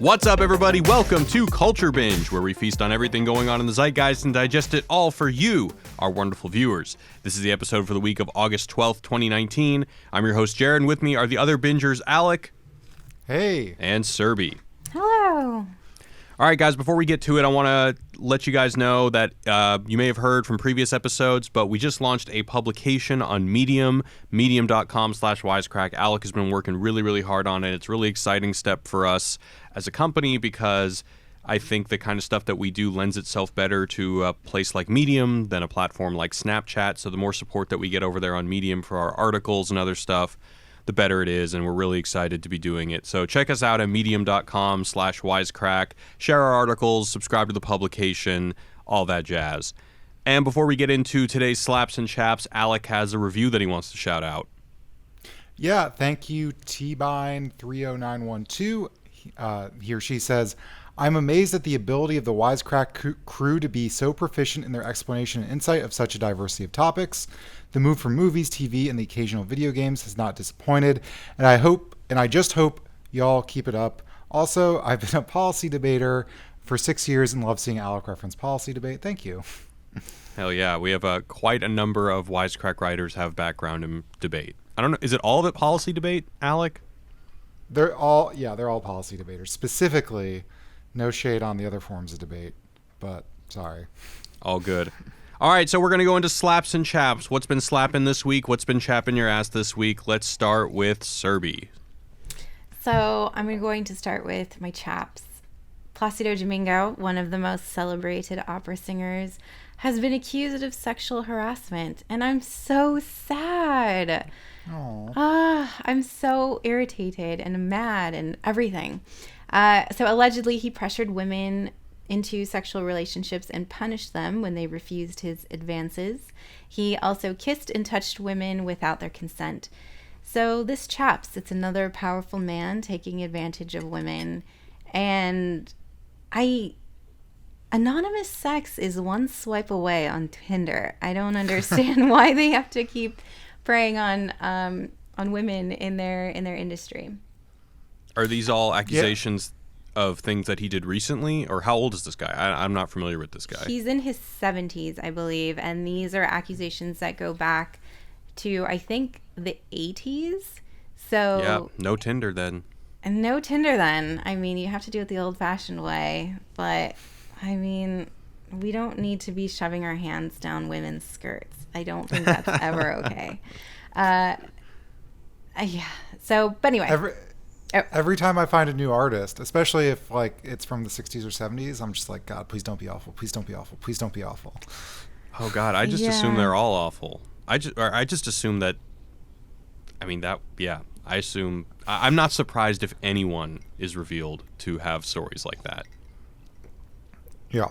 What's up, everybody? Welcome to Culture Binge, where we feast on everything going on in the zeitgeist and digest it all for you, our wonderful viewers. This is the episode for the week of August 12th, 2019. I'm your host, Jared, and with me are the other bingers, Alec. Hey. And Serby. Hello. All right, guys, before we get to it, I want to let you guys know that you may have heard from previous episodes, but we just launched a publication on Medium, medium.com/Wisecrack. Alec has been working really, really hard on it. It's a really exciting step for us as a company because I think the kind of stuff that we do lends itself better to a place like Medium than a platform like Snapchat. So the more support that we get over there on Medium for our articles and other stuff, the better it is, and we're really excited to be doing it. So check us out at medium.com/Wisecrack. Share our articles, subscribe to the publication, all that jazz. And before we get into today's Slaps and Chaps, Alec has a review that he wants to shout out. Yeah, thank you, Tbine30912. He or she says, I'm amazed at the ability of the Wisecrack crew to be so proficient in their explanation and insight of such a diversity of topics. The move from movies, TV, and the occasional video games has not disappointed, and I just hope y'all keep it up. Also, I've been a policy debater for 6 years and love seeing Alec reference policy debate. Thank you. Hell yeah, we have quite a number of Wisecrack writers have background in debate. I don't know, is it all of it policy debate, Alec? They're all policy debaters. Specifically, no shade on the other forms of debate, but sorry. All good. All right, so we're going to go into slaps and chaps. What's been slapping this week? What's been chapping your ass this week? Let's start with Serby. So I'm going to start with my chaps. Placido Domingo, one of the most celebrated opera singers, has been accused of sexual harassment, and I'm so sad. I'm so irritated and mad and everything. So allegedly he pressured women into sexual relationships and punished them when they refused his advances. He also kissed and touched women without their consent. So this chaps, it's another powerful man taking advantage of women. And anonymous sex is one swipe away on Tinder. I don't understand why they have to keep preying on women in their industry. Are these all accusations of things that he did recently, or how old is this guy? I'm not familiar with this guy. He's in his 70s, I believe, and these are accusations that go back to, I think, the 80s. So yeah, no Tinder then. And no Tinder then. I mean, you have to do it the old-fashioned way, but I mean, we don't need to be shoving our hands down women's skirts. I don't think that's ever okay. Yeah. So, but anyway. Every time I find a new artist, especially if like it's from the 60s or 70s, I'm just like, God, please don't be awful. Please don't be awful. Please don't be awful. Oh God, I just assume they're all awful. I just assume that. I mean that. Yeah, I assume. I'm not surprised if anyone is revealed to have stories like that. Yeah.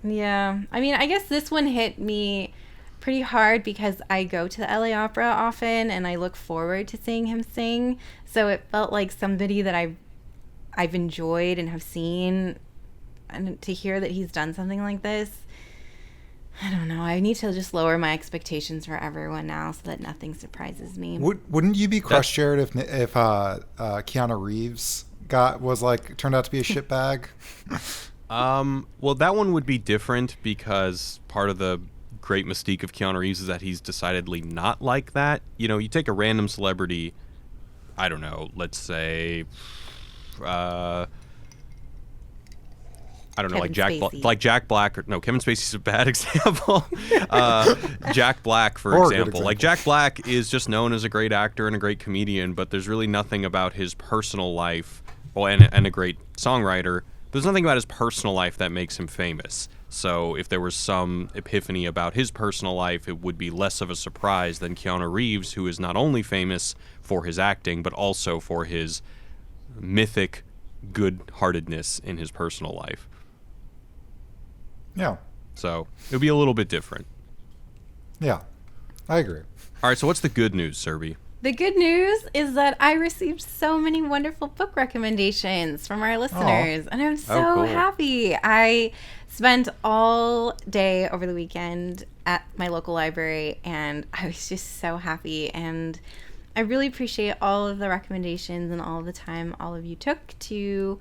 Yeah. I mean, I guess this one hit me pretty hard because I go to the LA Opera often and I look forward to seeing him sing. So it felt like somebody that I've enjoyed and have seen, and to hear that he's done something like this, I don't know. I need to just lower my expectations for everyone now so that nothing surprises me. Wouldn't you be crushed, Jared, if Keanu Reeves turned out to be a shitbag? Well, that one would be different because part of the great mystique of Keanu Reeves is that he's decidedly not like that. You know, you take a random celebrity, I don't know, let's say, I don't know, like Jack Black, or no, Kevin Spacey's a bad example. Jack Black, for example. Like Jack Black is just known as a great actor and a great comedian, but there's really nothing about his personal life, and a great songwriter. There's nothing about his personal life that makes him famous. So if there was some epiphany about his personal life, it would be less of a surprise than Keanu Reeves, who is not only famous for his acting, but also for his mythic good-heartedness in his personal life. Yeah. So it would be a little bit different. Yeah, I agree. All right, so what's the good news, Serby? The good news is that I received so many wonderful book recommendations from our listeners, and I'm so happy. I spent all day over the weekend at my local library, and I was just so happy. And I really appreciate all of the recommendations and all the time all of you took to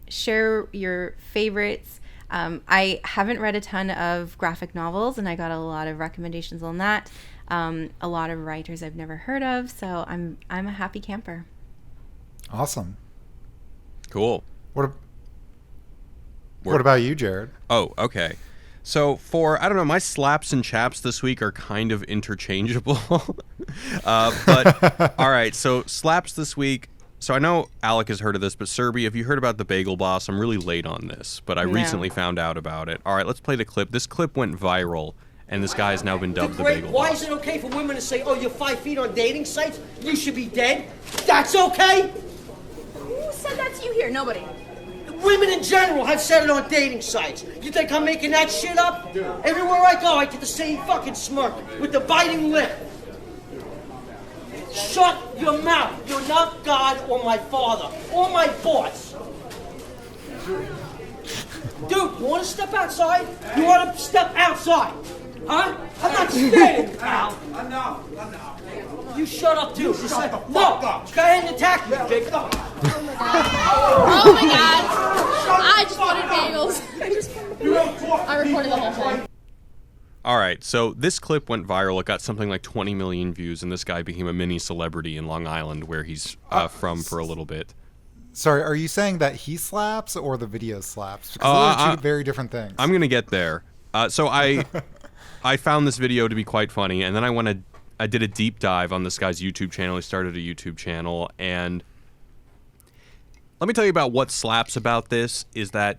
Share your favorites. I haven't read a ton of graphic novels, and I got a lot of recommendations on that. A lot of writers I've never heard of, so I'm a happy camper. Awesome. Cool. What about you, Jared? Oh, okay. So I don't know, my slaps and chaps this week are kind of interchangeable. But, all right, so slaps this week. So I know Alec has heard of this, but Serby, have you heard about the Bagel Boss? I'm really late on this, but I recently found out about it. All right, let's play the clip. This clip went viral, and this guy has now been dubbed the Bagel Boss. Why is it okay for women to say, oh, you're 5 feet on dating sites? You should be dead? That's okay? Who said that to you here? Nobody. Women in general have said it on dating sites. You think I'm making that shit up? Everywhere I go, I get the same fucking smirk with the biting lip. Shut your mouth. You're not God or my father or my boss. Dude, you want to step outside? You want to step outside? Huh? I'm not standing, pal. I'm not. You shut up, too. You shut the fuck up. Go ahead and attack me, Jake. Oh my god. I just wanted bagels. I recorded the whole thing. All right, so this clip went viral. It got something like 20 million views, and this guy became a mini celebrity in Long Island, where he's from for a little bit. Sorry, are you saying that he slaps or the video slaps? Because those are two very different things. I'm gonna get there. So I found this video to be quite funny, and then I did a deep dive on this guy's YouTube channel. He started a YouTube channel, and let me tell you about what slaps about this is that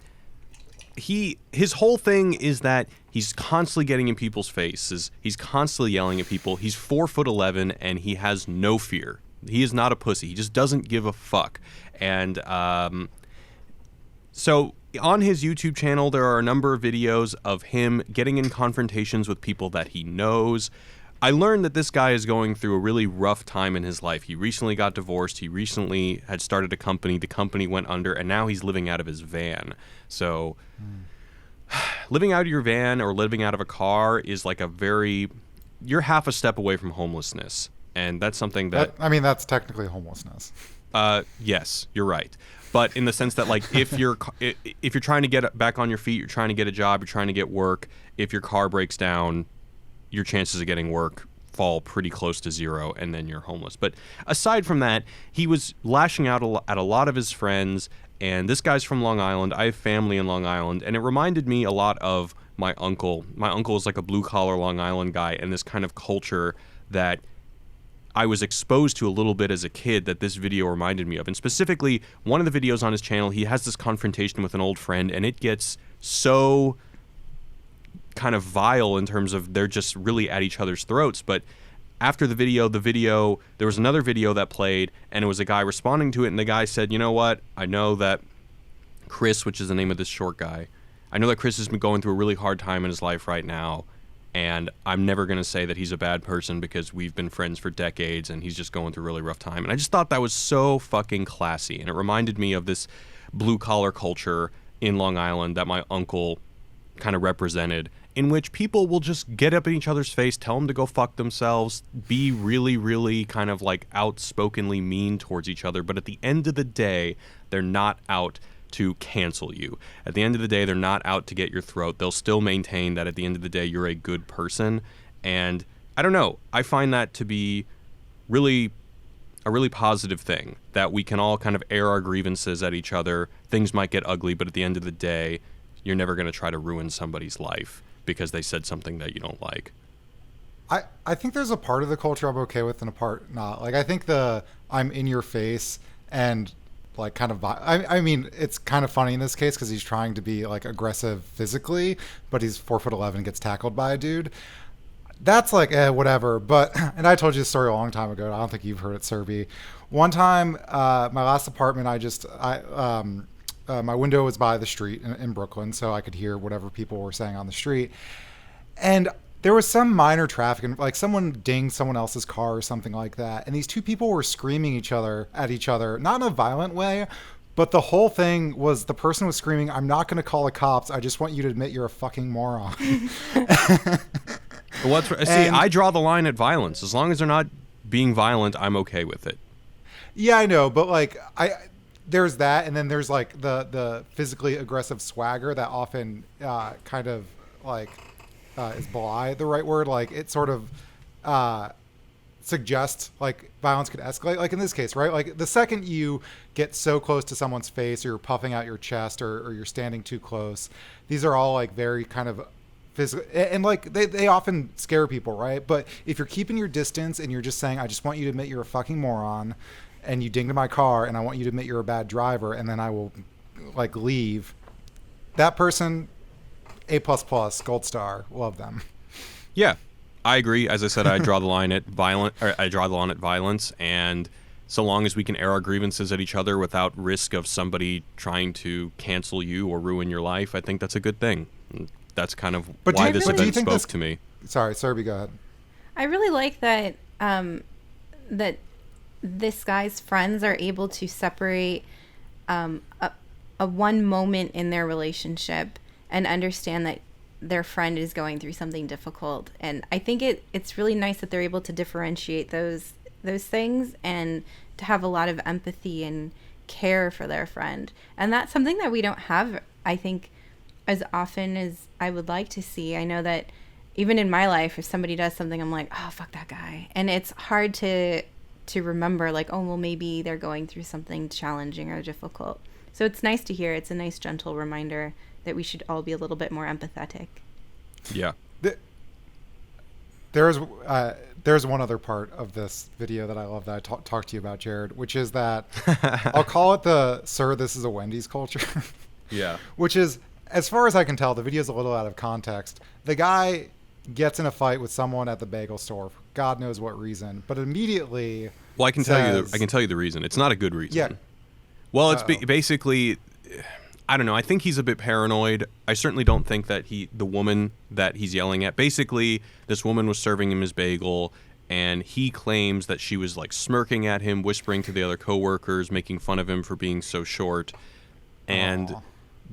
his whole thing is that he's constantly getting in people's faces. He's constantly yelling at people. He's 4'11" and he has no fear. He is not a pussy. He just doesn't give a fuck. And so on his YouTube channel, there are a number of videos of him getting in confrontations with people that he knows. I learned that this guy is going through a really rough time in his life. He recently got divorced. He recently had started a company. The company went under, and now he's living out of his van. So living out of your van or living out of a car is like you're half a step away from homelessness. And that's something that... that's technically homelessness. Yes, you're right. But in the sense that, like, if you're trying to get back on your feet, you're trying to get a job, you're trying to get work, if your car breaks down, your chances of getting work fall pretty close to zero, and then you're homeless. But aside from that, he was lashing out at a lot of his friends, and this guy's from Long Island. I have family in Long Island, and it reminded me a lot of my uncle. My uncle is like a blue-collar Long Island guy, and this kind of culture that I was exposed to a little bit as a kid that this video reminded me of. And specifically, one of the videos on his channel, he has this confrontation with an old friend, and it gets so kind of vile in terms of they're just really at each other's throats. But after the video, there was another video that played, and it was a guy responding to it, and the guy said, you know what, I know that Chris, which is the name of this short guy, I know that Chris has been going through a really hard time in his life right now, and I'm never going to say that he's a bad person because we've been friends for decades and he's just going through a really rough time. And I just thought that was so fucking classy, and it reminded me of this blue-collar culture in Long Island that my uncle kind of represented, in which people will just get up in each other's face, tell them to go fuck themselves, be really, really kind of like outspokenly mean towards each other. But at the end of the day, they're not out to cancel you. At the end of the day, they're not out to get your throat. They'll still maintain that at the end of the day, you're a good person. And I don't know, I find that to be a really positive thing, that we can all kind of air our grievances at each other. Things might get ugly, but at the end of the day, you're never going to try to ruin somebody's life because they said something that you don't like. I think there's a part of the culture I'm okay with and a part not. Like, I think I'm in your face and like kind of, I mean, it's kind of funny in this case because he's trying to be like aggressive physically, but he's 4'11" and gets tackled by a dude. That's like, whatever. But, and I told you this story a long time ago. I don't think you've heard it, Serby. One time, my last apartment, my window was by the street in Brooklyn, so I could hear whatever people were saying on the street. And there was some minor traffic, and like someone dinged someone else's car or something like that. And these two people were screaming at each other, not in a violent way, but the whole thing was the person was screaming, "I'm not going to call the cops. I just want you to admit you're a fucking moron." I draw the line at violence. As long as they're not being violent, I'm okay with it. Yeah, I know, but like there's that, and then there's like the physically aggressive swagger that often kind of like is belie the right word? Like it sort of suggests like violence could escalate. Like in this case, right? Like the second you get so close to someone's face, or you're puffing out your chest, or you're standing too close, these are all like very kind of physical, and like they often scare people, right? But if you're keeping your distance and you're just saying, I just want you to admit you're a fucking moron, and you dinged my car, and I want you to admit you're a bad driver, and then I will like leave, that person, A++, gold star, love them. Yeah, I agree. As I said, I draw the line at violence, and so long as we can air our grievances at each other without risk of somebody trying to cancel you or ruin your life, I think that's a good thing. That's kind of why this event spoke to me. Sorry, Serby, go ahead. I really like that that this guy's friends are able to separate a one moment in their relationship and understand that their friend is going through something difficult. And I think it's really nice that they're able to differentiate those things and to have a lot of empathy and care for their friend. And that's something that we don't have, I think, as often as I would like to see. I know that even in my life, if somebody does something, I'm like, oh, fuck that guy. And it's hard to remember, like, oh, well, maybe they're going through something challenging or difficult. So it's nice to hear. It's a nice, gentle reminder that we should all be a little bit more empathetic. Yeah. There's one other part of this video that I love that I talked to you about, Jared, which is that I'll call it the "Sir, this is a Wendy's" culture. Yeah. Which is, as far as I can tell, the video's a little out of context. The guy gets in a fight with someone at the bagel store for God knows what reason, but immediately. Well, I can tell you the reason. It's not a good reason. Yeah. Well, it's basically, I don't know. I think he's a bit paranoid. I certainly don't think that the woman that he's yelling at, basically, this woman was serving him his bagel, and he claims that she was like smirking at him, whispering to the other coworkers, making fun of him for being so short, and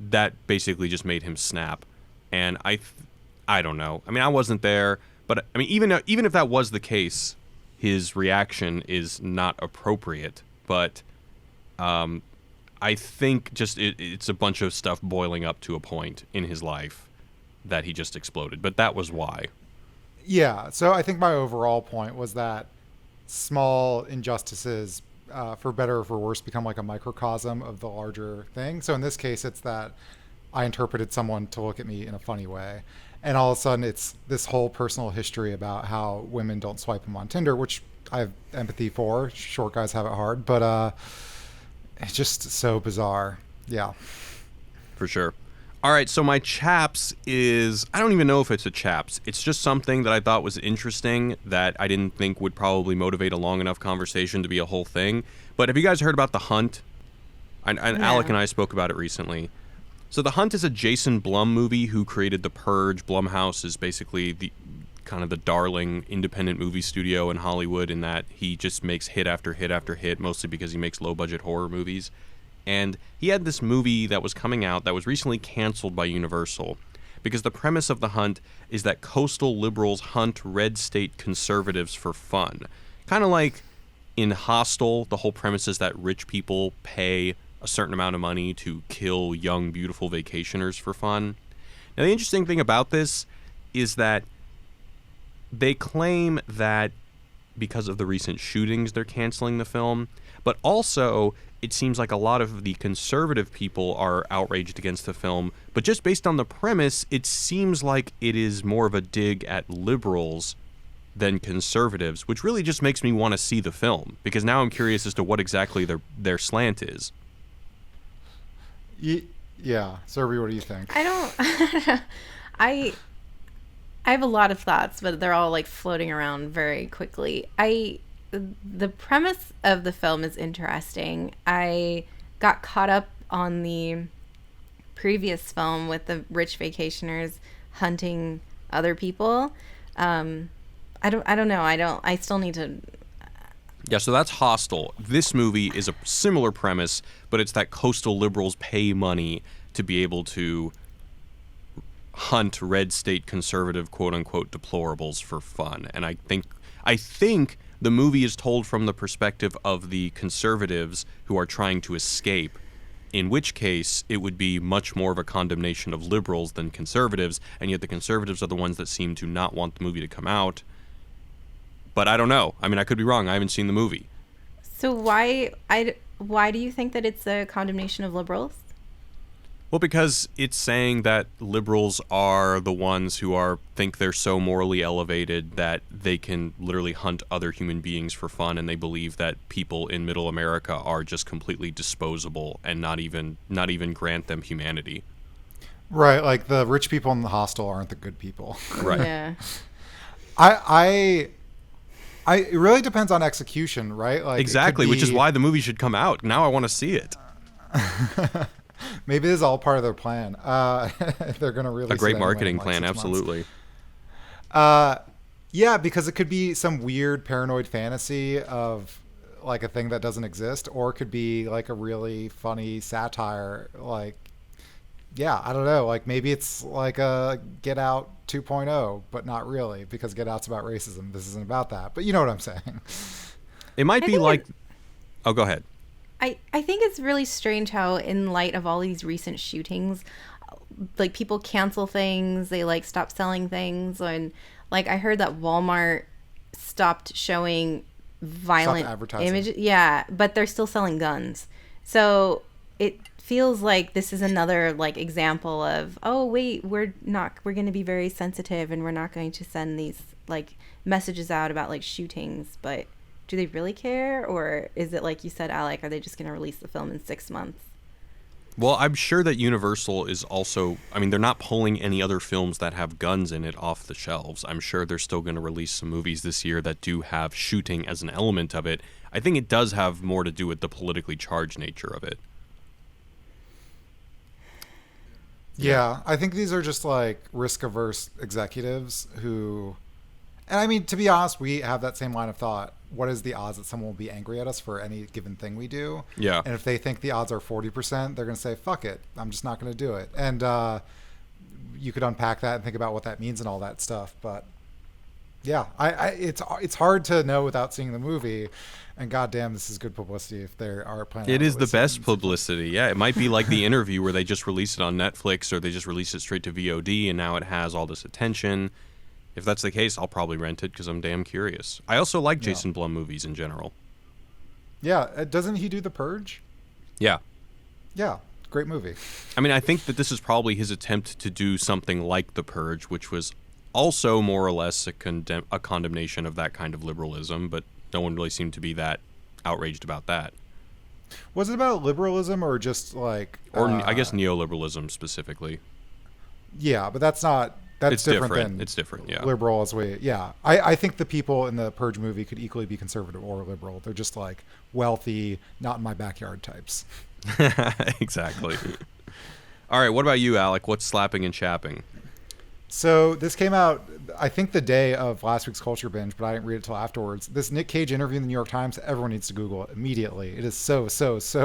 that basically just made him snap. And I don't know. I mean, I wasn't there, but I mean, even if that was the case, his reaction is not appropriate. But I think just it's a bunch of stuff boiling up to a point in his life that he just exploded. But that was why. Yeah. So I think my overall point was that small injustices, for better or for worse, become like a microcosm of the larger thing. So in this case, it's that I interpreted someone to look at me in a funny way. And all of a sudden, it's this whole personal history about how women don't swipe them on Tinder, which I have empathy for. Short guys have it hard. But it's just so bizarre. Yeah. For sure. All right, so my chaps is, I don't even know if it's a chaps. It's just something that I thought was interesting that I didn't think would probably motivate a long enough conversation to be a whole thing. But have you guys heard about The Hunt? And Alec and I spoke about it recently. So The Hunt is a Jason Blum movie who created The Purge. Blumhouse is basically the kind of the darling independent movie studio in Hollywood in that he just makes hit after hit after hit, mostly because he makes low-budget horror movies. And he had this movie that was coming out that was recently canceled by Universal because the premise of The Hunt is that coastal liberals hunt red state conservatives for fun. Kind of like in Hostel, the whole premise is that rich people pay a certain amount of money to kill young, beautiful vacationers for fun. Now, the interesting thing about this is that they claim that because of the recent shootings, they're canceling the film, but also it seems like a lot of the conservative people are outraged against the film, but just based on the premise, it seems like it is more of a dig at liberals than conservatives, which really just makes me want to see the film, because now I'm curious as to what exactly their slant is. Yeah. Serby, what do you think? I have a lot of thoughts, but they're all like floating around very quickly. The premise of the film is interesting. I got caught up on the previous film with the rich vacationers hunting other people. I don't know. I still need to. Yeah, so that's Hostel. This movie is a similar premise, but it's that coastal liberals pay money to be able to hunt red state conservative quote unquote deplorables for fun. And I think the movie is told from the perspective of the conservatives who are trying to escape, in which case it would be much more of a condemnation of liberals than conservatives, and yet the conservatives are the ones that seem to not want the movie to come out. But I don't know. I mean, I could be wrong. I haven't seen the movie. So why do you think that it's a condemnation of liberals? Well, because it's saying that liberals are the ones who think they're so morally elevated that they can literally hunt other human beings for fun, and they believe that people in Middle America are just completely disposable and not even grant them humanity. Right, like the rich people in the hostel aren't the good people. Right. Yeah. It really depends on execution, right? Like exactly, which is why the movie should come out. Now I want to see it. Maybe this is all part of their plan. They're going to release a great it marketing anyway in plan, absolutely. Yeah, because it could be some weird paranoid fantasy of like a thing that doesn't exist, or it could be like a really funny satire. Like, yeah, I don't know. Like maybe it's like a Get Out 2.0, but not really, because Get Out's about racism. This isn't about that. But you know what I'm saying. It might be like... Oh, go ahead. I think it's really strange how, in light of all these recent shootings, like people cancel things, they like stop selling things, and like I heard that Walmart stopped showing violent images. Yeah, but they're still selling guns. So it feels like this is another like example of, oh wait, we're going to be very sensitive and we're not going to send these like messages out about like shootings, but do they really care? Or is it like you said, Alec, are they just going to release the film in 6 months? Well, I'm sure that Universal is also... I mean, they're not pulling any other films that have guns in it off the shelves. I'm sure they're still going to release some movies this year that do have shooting as an element of it. I think it does have more to do with the politically charged nature of it. Yeah, I think these are just like risk-averse executives who... And I mean, to be honest, we have that same line of thought. What is the odds that someone will be angry at us for any given thing we do? Yeah. And if they think the odds are 40%, they're going to say, fuck it, I'm just not going to do it. And you could unpack that and think about what that means and all that stuff. But yeah, it's hard to know without seeing the movie. And goddamn, this is good publicity if they are planning. It is the best publicity. Yeah, it might be like The Interview where they just release it on Netflix or they just release it straight to VOD and now it has all this attention. If that's the case, I'll probably rent it because I'm damn curious. I also like Jason Blum movies in general. Yeah, doesn't he do The Purge? Yeah. Yeah, great movie. I mean, I think that this is probably his attempt to do something like The Purge, which was also more or less a condemnation of that kind of liberalism, but no one really seemed to be that outraged about that. Was it about liberalism or just like... Or I guess neoliberalism specifically. Yeah, but that's not... That's different than it's different, yeah. Liberal as we, yeah. I think the people in the Purge movie could equally be conservative or liberal. They're just like wealthy, not in my backyard types. Exactly. All right, what about you, Alec? What's slapping and chapping? So this came out, I think, the day of last week's Culture Binge, but I didn't read it till afterwards. This Nick Cage interview in the New York Times, everyone needs to Google it immediately. It is so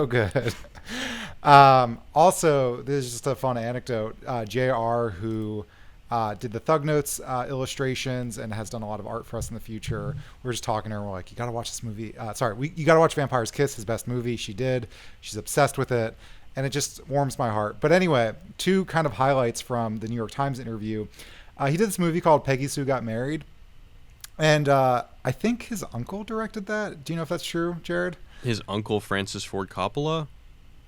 good. Also, this is just a fun anecdote. JR, who... did the Thug Notes illustrations and has done a lot of art for us in the future. We were just talking to her and we're like, you got to watch this movie. You got to watch Vampire's Kiss, his best movie. She did. She's obsessed with it. And it just warms my heart. But anyway, two kind of highlights from the New York Times interview. He did this movie called Peggy Sue Got Married. And I think his uncle directed that. Do you know if that's true, Jared? His uncle, Francis Ford Coppola?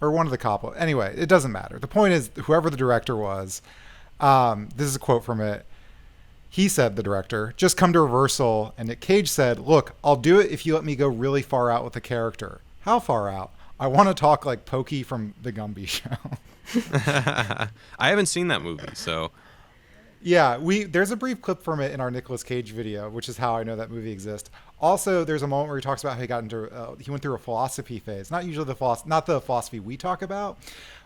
Or one of the Coppola. Anyway, it doesn't matter. The point is, whoever the director was... this is a quote from it. He said, the director, just come to rehearsal. And Nick Cage said, look, I'll do it if you let me go really far out with the character. How far out? I want to talk like Pokey from The Gumby Show. I haven't seen that movie, so... Yeah, there's a brief clip from it in our Nicolas Cage video, which is how I know that movie exists. Also, there's a moment where he talks about how he went through a philosophy phase. Not usually not the philosophy we talk about.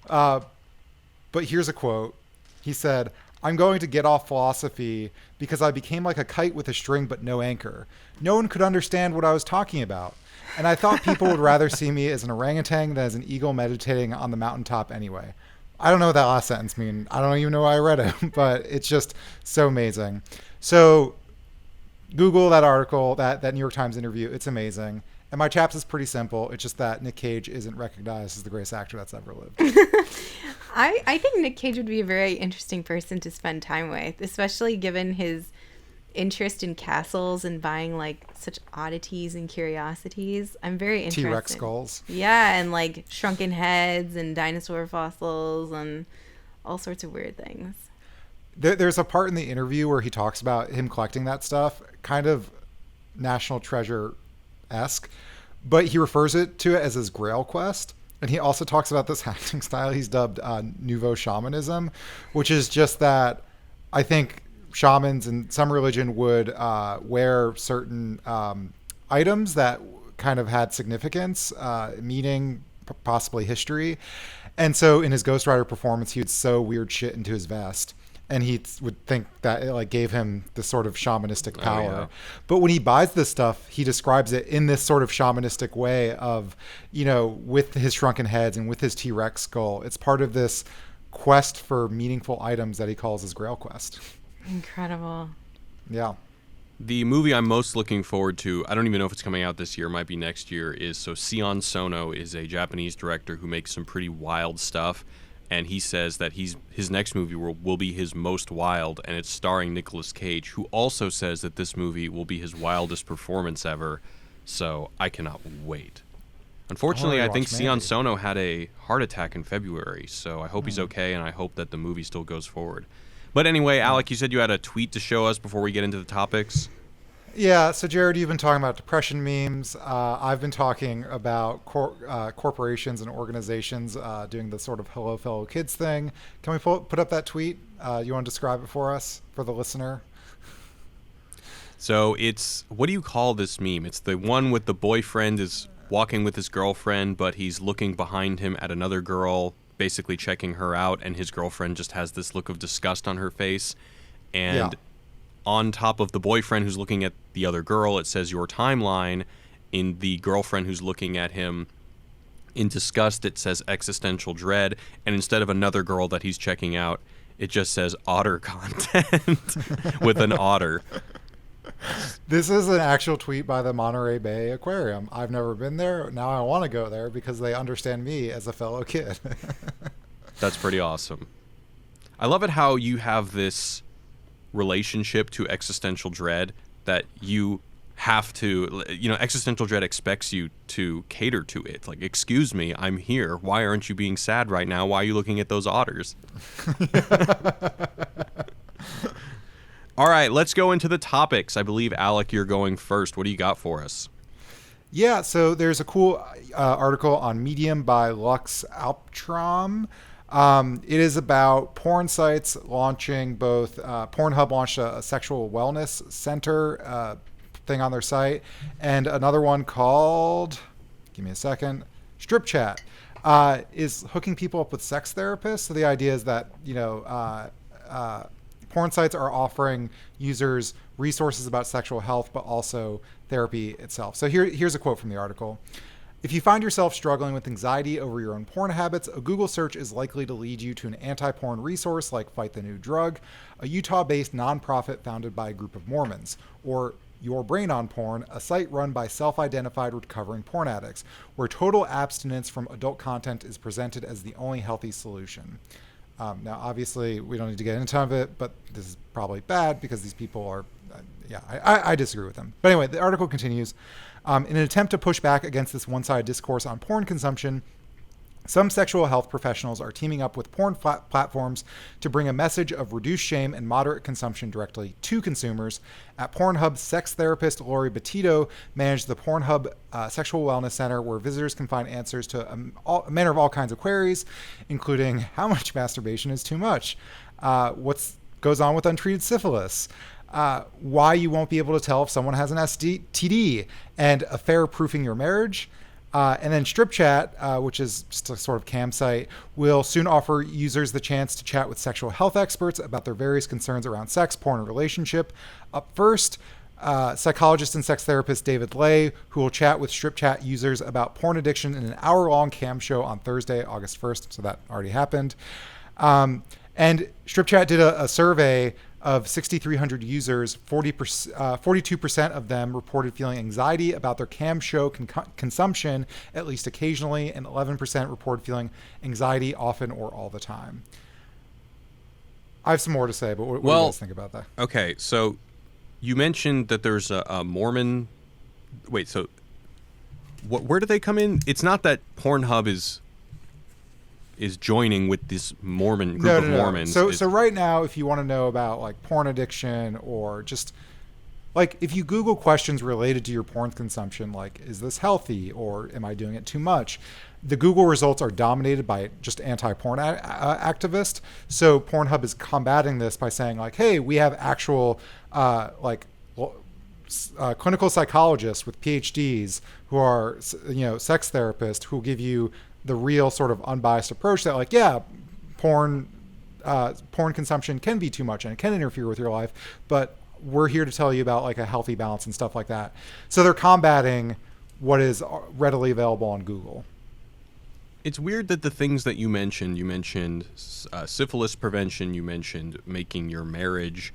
But here's a quote. He said, I'm going to get off philosophy because I became like a kite with a string but no anchor. No one could understand what I was talking about. And I thought people would rather see me as an orangutan than as an eagle meditating on the mountaintop anyway. I don't know what that last sentence means. I don't even know why I read it, but it's just so amazing. So Google that article, that New York Times interview. It's amazing. And my chaps is pretty simple. It's just that Nick Cage isn't recognized as the greatest actor that's ever lived. I think Nick Cage would be a very interesting person to spend time with, especially given his interest in castles and buying like such oddities and curiosities. I'm very interested. T-Rex skulls. Yeah, and like shrunken heads and dinosaur fossils and all sorts of weird things. There's a part in the interview where he talks about him collecting that stuff, kind of National Treasure-esque, but he refers to it as his Grail quest. And he also talks about this acting style he's dubbed Nouveau Shamanism, which is just that I think shamans in some religion would wear certain items that kind of had significance, meaning, possibly history. And so in his Ghost Rider performance, he would sew weird shit into his vest. And he would think that it like gave him this sort of shamanistic power. Oh, yeah. But when he buys this stuff, he describes it in this sort of shamanistic way of, you know, with his shrunken heads and with his T-Rex skull. It's part of this quest for meaningful items that he calls his Grail quest. Incredible. Yeah. The movie I'm most looking forward to, I don't even know if it's coming out this year, might be next year, Sion Sono is a Japanese director who makes some pretty wild stuff. And he says that his next movie will be his most wild, and it's starring Nicolas Cage, who also says that this movie will be his wildest performance ever. So I cannot wait. Unfortunately, I think Sion Sono had a heart attack in February, so I hope he's okay, and I hope that the movie still goes forward. But anyway, Alec, you said you had a tweet to show us before we get into the topics. Yeah, so Jared, you've been talking about depression memes. I've been talking about corporations and organizations doing the sort of hello fellow kids thing. Can we put up that tweet? You want to describe it for us, for the listener? So it's, what do you call this meme? It's the one with the boyfriend is walking with his girlfriend, but he's looking behind him at another girl, basically checking her out, and his girlfriend just has this look of disgust on her face. And on top of the boyfriend who's looking at the other girl, it says your timeline. In the girlfriend who's looking at him in disgust, it says existential dread. And instead of another girl that he's checking out, it just says otter content with an otter. This is an actual tweet by the Monterey Bay Aquarium. I've never been there. Now I want to go there because they understand me as a fellow kid. That's pretty awesome. I love it how you have this relationship to existential dread that you have to, you know, existential dread expects you to cater to it. Like, excuse me, I'm here. Why aren't you being sad right now? Why are you looking at those otters? All right, let's go into the topics. I believe, Alec, you're going first. What do you got for us? Yeah, so there's a cool article on Medium by Lux Alptrom. It is about porn sites launching both. Pornhub launched a sexual wellness center thing on their site, and another one called, give me a second, Strip Chat, is hooking people up with sex therapists. So the idea is that, you know, porn sites are offering users resources about sexual health, but also therapy itself. So here's a quote from the article. If you find yourself struggling with anxiety over your own porn habits, a Google search is likely to lead you to an anti-porn resource like Fight the New Drug, a Utah-based nonprofit founded by a group of Mormons, or Your Brain on Porn, a site run by self-identified recovering porn addicts, where total abstinence from adult content is presented as the only healthy solution. Now, obviously, we don't need to get into it, but this is probably bad because these people are, I disagree with them. But anyway, the article continues. In an attempt to push back against this one-sided discourse on porn consumption, some sexual health professionals are teaming up with porn platforms to bring a message of reduced shame and moderate consumption directly to consumers. At Pornhub, sex therapist Lori Petito managed the Pornhub Sexual Wellness Center, where visitors can find answers to a manner of all kinds of queries, including how much masturbation is too much, what goes on with untreated syphilis, why you won't be able to tell if someone has an STD, and affair-proofing your marriage. And then Strip Chat, which is just a sort of cam site, will soon offer users the chance to chat with sexual health experts about their various concerns around sex, porn, and relationship. Up first, psychologist and sex therapist David Lay, who will chat with Strip Chat users about porn addiction in an hour-long cam show on Thursday, August 1st. So that already happened. And Strip Chat did a survey Of 6,300 users, 42% of them reported feeling anxiety about their cam show consumption at least occasionally, and 11% reported feeling anxiety often or all the time. I have some more to say, but what do you guys think about that? Okay, so you mentioned that there's a Mormon. Wait, so where do they come in? It's not that Pornhub is joining with this Mormon group of Mormons. So right now, if you want to know about like porn addiction, or just like if you Google questions related to your porn consumption, like is this healthy or am I doing it too much, the Google results are dominated by just anti-porn activists. So Pornhub is combating this by saying like, hey, we have actual clinical psychologists with PhDs who are, sex therapists who will give you the real sort of unbiased approach that like, yeah, porn consumption can be too much and it can interfere with your life, but we're here to tell you about like a healthy balance and stuff like that. So they're combating what is readily available on Google. It's weird that the things that you mentioned syphilis prevention, you mentioned making your marriage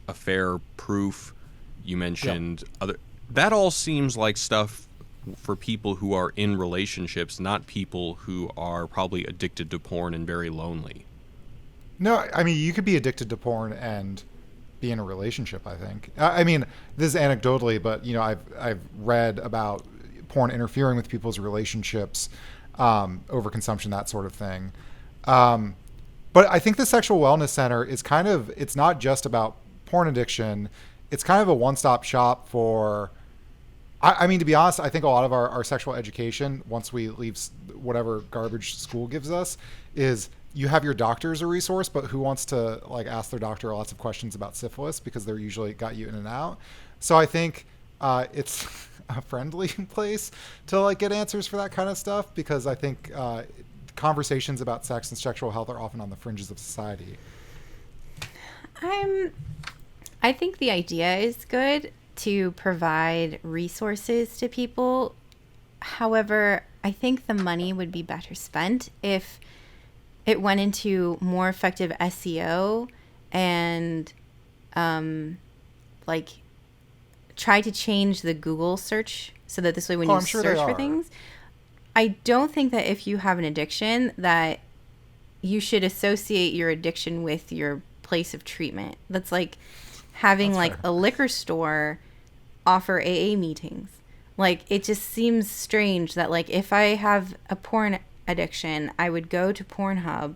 affair proof, you mentioned other, that all seems like stuff for people who are in relationships, not people who are probably addicted to porn and very lonely. No, I mean, you could be addicted to porn and be in a relationship, I think. I mean, this is anecdotally, but, I've read about porn interfering with people's relationships, overconsumption, that sort of thing. But I think the Sexual Wellness Center is it's not just about porn addiction. It's kind of a one-stop shop for... I mean, to be honest, I think a lot of our sexual education, once we leave whatever garbage school gives us, is you have your doctor as a resource, but who wants to like ask their doctor lots of questions about syphilis because they're usually got you in and out. So I think it's a friendly place to like get answers for that kind of stuff, because I think conversations about sex and sexual health are often on the fringes of society. I think the idea is good to provide resources to people. However, I think the money would be better spent if it went into more effective SEO and try to change the Google search so that this way when you search for things. I don't think that if you have an addiction that you should associate your addiction with your place of treatment. That's like having a liquor store offer AA meetings. Like, it just seems strange that like if I have a porn addiction, I would go to Pornhub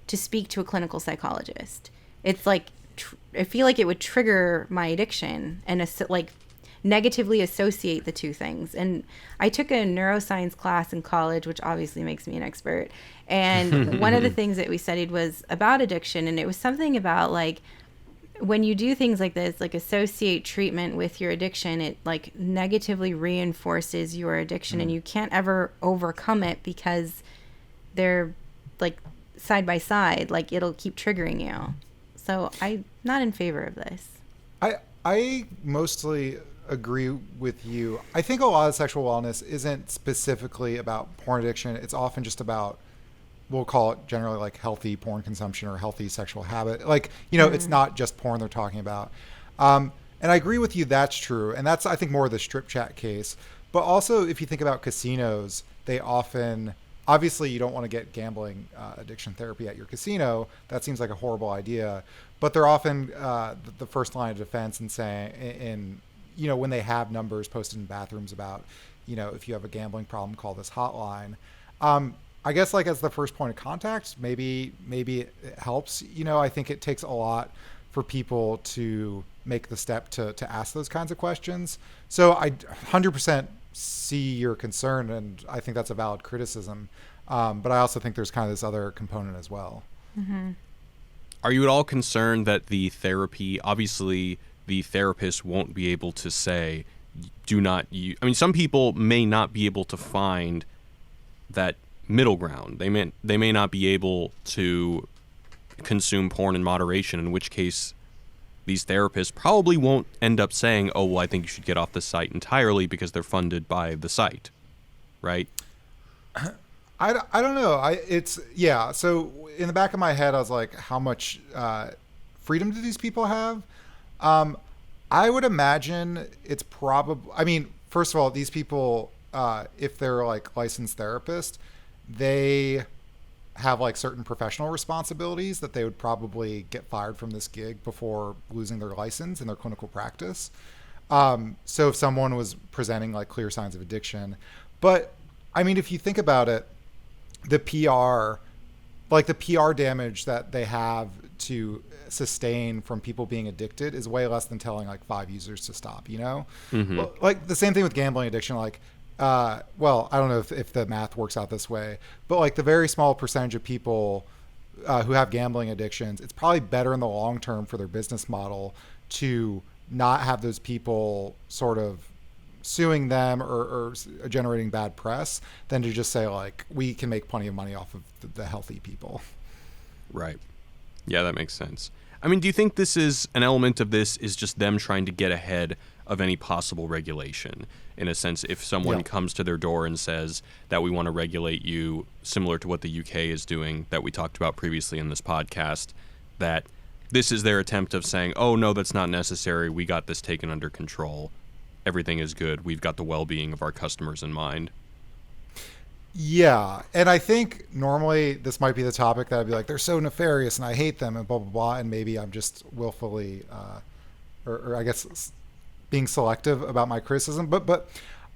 to speak to a clinical psychologist. It's like I feel like it would trigger my addiction and negatively associate the two things. And I took a neuroscience class in college, which obviously makes me an expert. And one of the things that we studied was about addiction, and it was something about like when you do things like this, like associate treatment with your addiction, it like negatively reinforces your addiction, and you can't ever overcome it because they're like side by side, like it'll keep triggering you. So I'm not in favor of this. I mostly agree with you. I think a lot of sexual wellness isn't specifically about porn addiction. It's often just about, we'll call it generally like healthy porn consumption or healthy sexual habit. Like, it's not just porn they're talking about. And I agree with you, that's true. And that's, I think, more of the strip chat case. But also, if you think about casinos, they often, obviously you don't want to get gambling addiction therapy at your casino. That seems like a horrible idea. But they're often the first line of defense in saying, when they have numbers posted in bathrooms about, if you have a gambling problem, call this hotline. I guess like as the first point of contact, maybe it helps. I think it takes a lot for people to make the step to ask those kinds of questions. So I 100% see your concern, and I think that's a valid criticism. But I also think there's kind of this other component as well. Mm-hmm. Are you at all concerned that the therapy, obviously the therapist won't be able to say, do not use, I mean, some people may not be able to find that middle ground. They may not be able to consume porn in moderation, in which case these therapists probably won't end up saying, oh, well, I think you should get off the site entirely because they're funded by the site, right? I don't know. So in the back of my head, I was like, how much freedom do these people have? I would imagine it's probably, I mean, first of all, these people, if they're like licensed therapists, they have like certain professional responsibilities that they would probably get fired from this gig before losing their license in their clinical practice. So if someone was presenting like clear signs of addiction, but I mean, if you think about it, the PR damage that they have to sustain from people being addicted is way less than telling like 5 users to stop, you know? Mm-hmm. Well, like the same thing with gambling addiction. Like, well, I don't know if the math works out this way, but like the very small percentage of people who have gambling addictions, it's probably better in the long term for their business model to not have those people sort of suing them or generating bad press than to just say like, we can make plenty of money off of the healthy people. Right. Yeah, that makes sense. I mean, do you think this is an element of this is just them trying to get ahead of any possible regulation? In a sense, if someone comes to their door and says that we want to regulate you, similar to what the UK is doing that we talked about previously in this podcast, that this is their attempt of saying, oh, no, that's not necessary. We got this taken under control. Everything is good. We've got the well-being of our customers in mind. Yeah. And I think normally this might be the topic that I'd be like, they're so nefarious and I hate them and blah, blah, blah. And maybe I'm just willfully, or I guess being selective about my criticism. But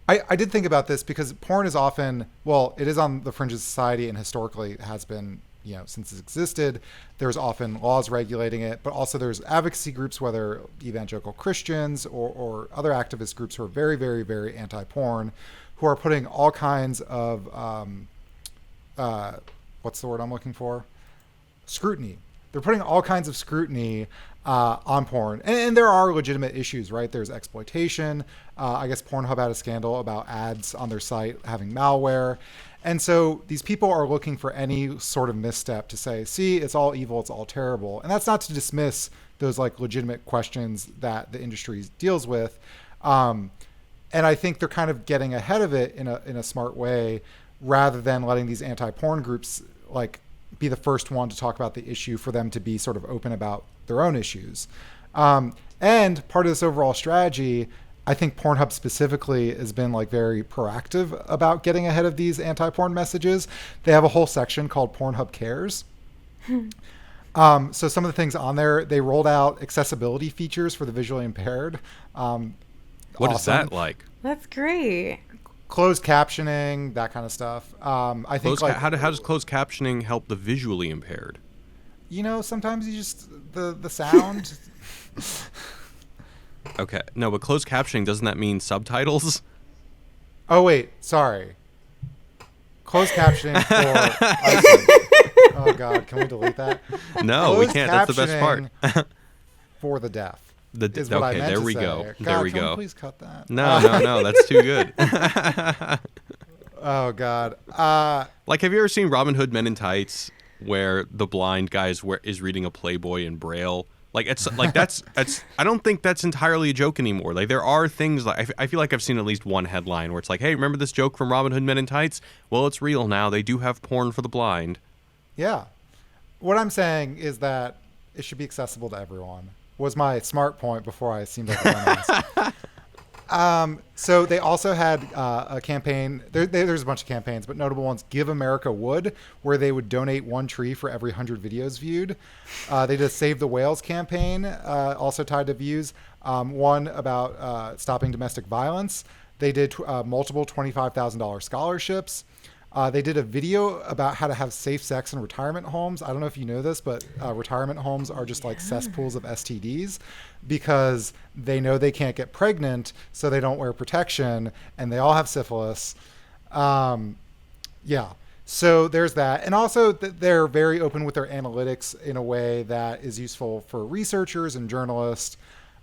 I did think about this because porn is often, well, it is on the fringe of society and historically it has been, you know, since it's existed. There's often laws regulating it, but also there's advocacy groups, whether evangelical Christians or other activist groups who are very, very, very anti-porn, who are putting all kinds of, what's the word I'm looking for? Scrutiny. They're putting all kinds of scrutiny on porn. And there are legitimate issues, right? There's exploitation. I guess Pornhub had a scandal about ads on their site having malware. And so these people are looking for any sort of misstep to say, see, it's all evil, it's all terrible. And that's not to dismiss those like legitimate questions that the industry deals with. And I think they're kind of getting ahead of it in a smart way, rather than letting these anti-porn groups like be the first one to talk about the issue, for them to be sort of open about their own issues. And part of this overall strategy, I think Pornhub specifically has been like very proactive about getting ahead of these anti-porn messages. They have a whole section called Pornhub Cares. So some of the things on there, they rolled out accessibility features for the visually impaired. What is that like? That's great. Closed captioning, that kind of stuff. I think how does closed captioning help the visually impaired? You know, sometimes you just the sound. Okay, no, but closed captioning, doesn't that mean subtitles? Oh wait, sorry. Closed captioning for. Oh God, can we delete that? No, we can't. That's the best part. For the deaf. Okay, there we go. God, there we can go. We please cut that. No, that's too good. Oh God. Like, have you ever seen Robin Hood Men in Tights, where the blind guy is reading a Playboy in Braille? Like, it's like that's I don't think that's entirely a joke anymore. Like, there are things like I feel like I've seen at least one headline where it's like, hey, remember this joke from Robin Hood Men in Tights? Well, it's real now. They do have porn for the blind. Yeah. What I'm saying is that it should be accessible to everyone. Was my smart point before I seemed like a dumbass. So they also had a campaign. There's a bunch of campaigns, but notable ones. Give America Wood, where they would donate one tree for every 100 videos viewed. They did a Save the Whales campaign, also tied to views. One about stopping domestic violence. They did multiple $25,000 scholarships. They did a video about how to have safe sex in retirement homes. I don't know if you know this, but retirement homes are just like cesspools of STDs because they know they can't get pregnant, so they don't wear protection, and they all have syphilis. Yeah. So there's that. And also they're very open with their analytics in a way that is useful for researchers and journalists.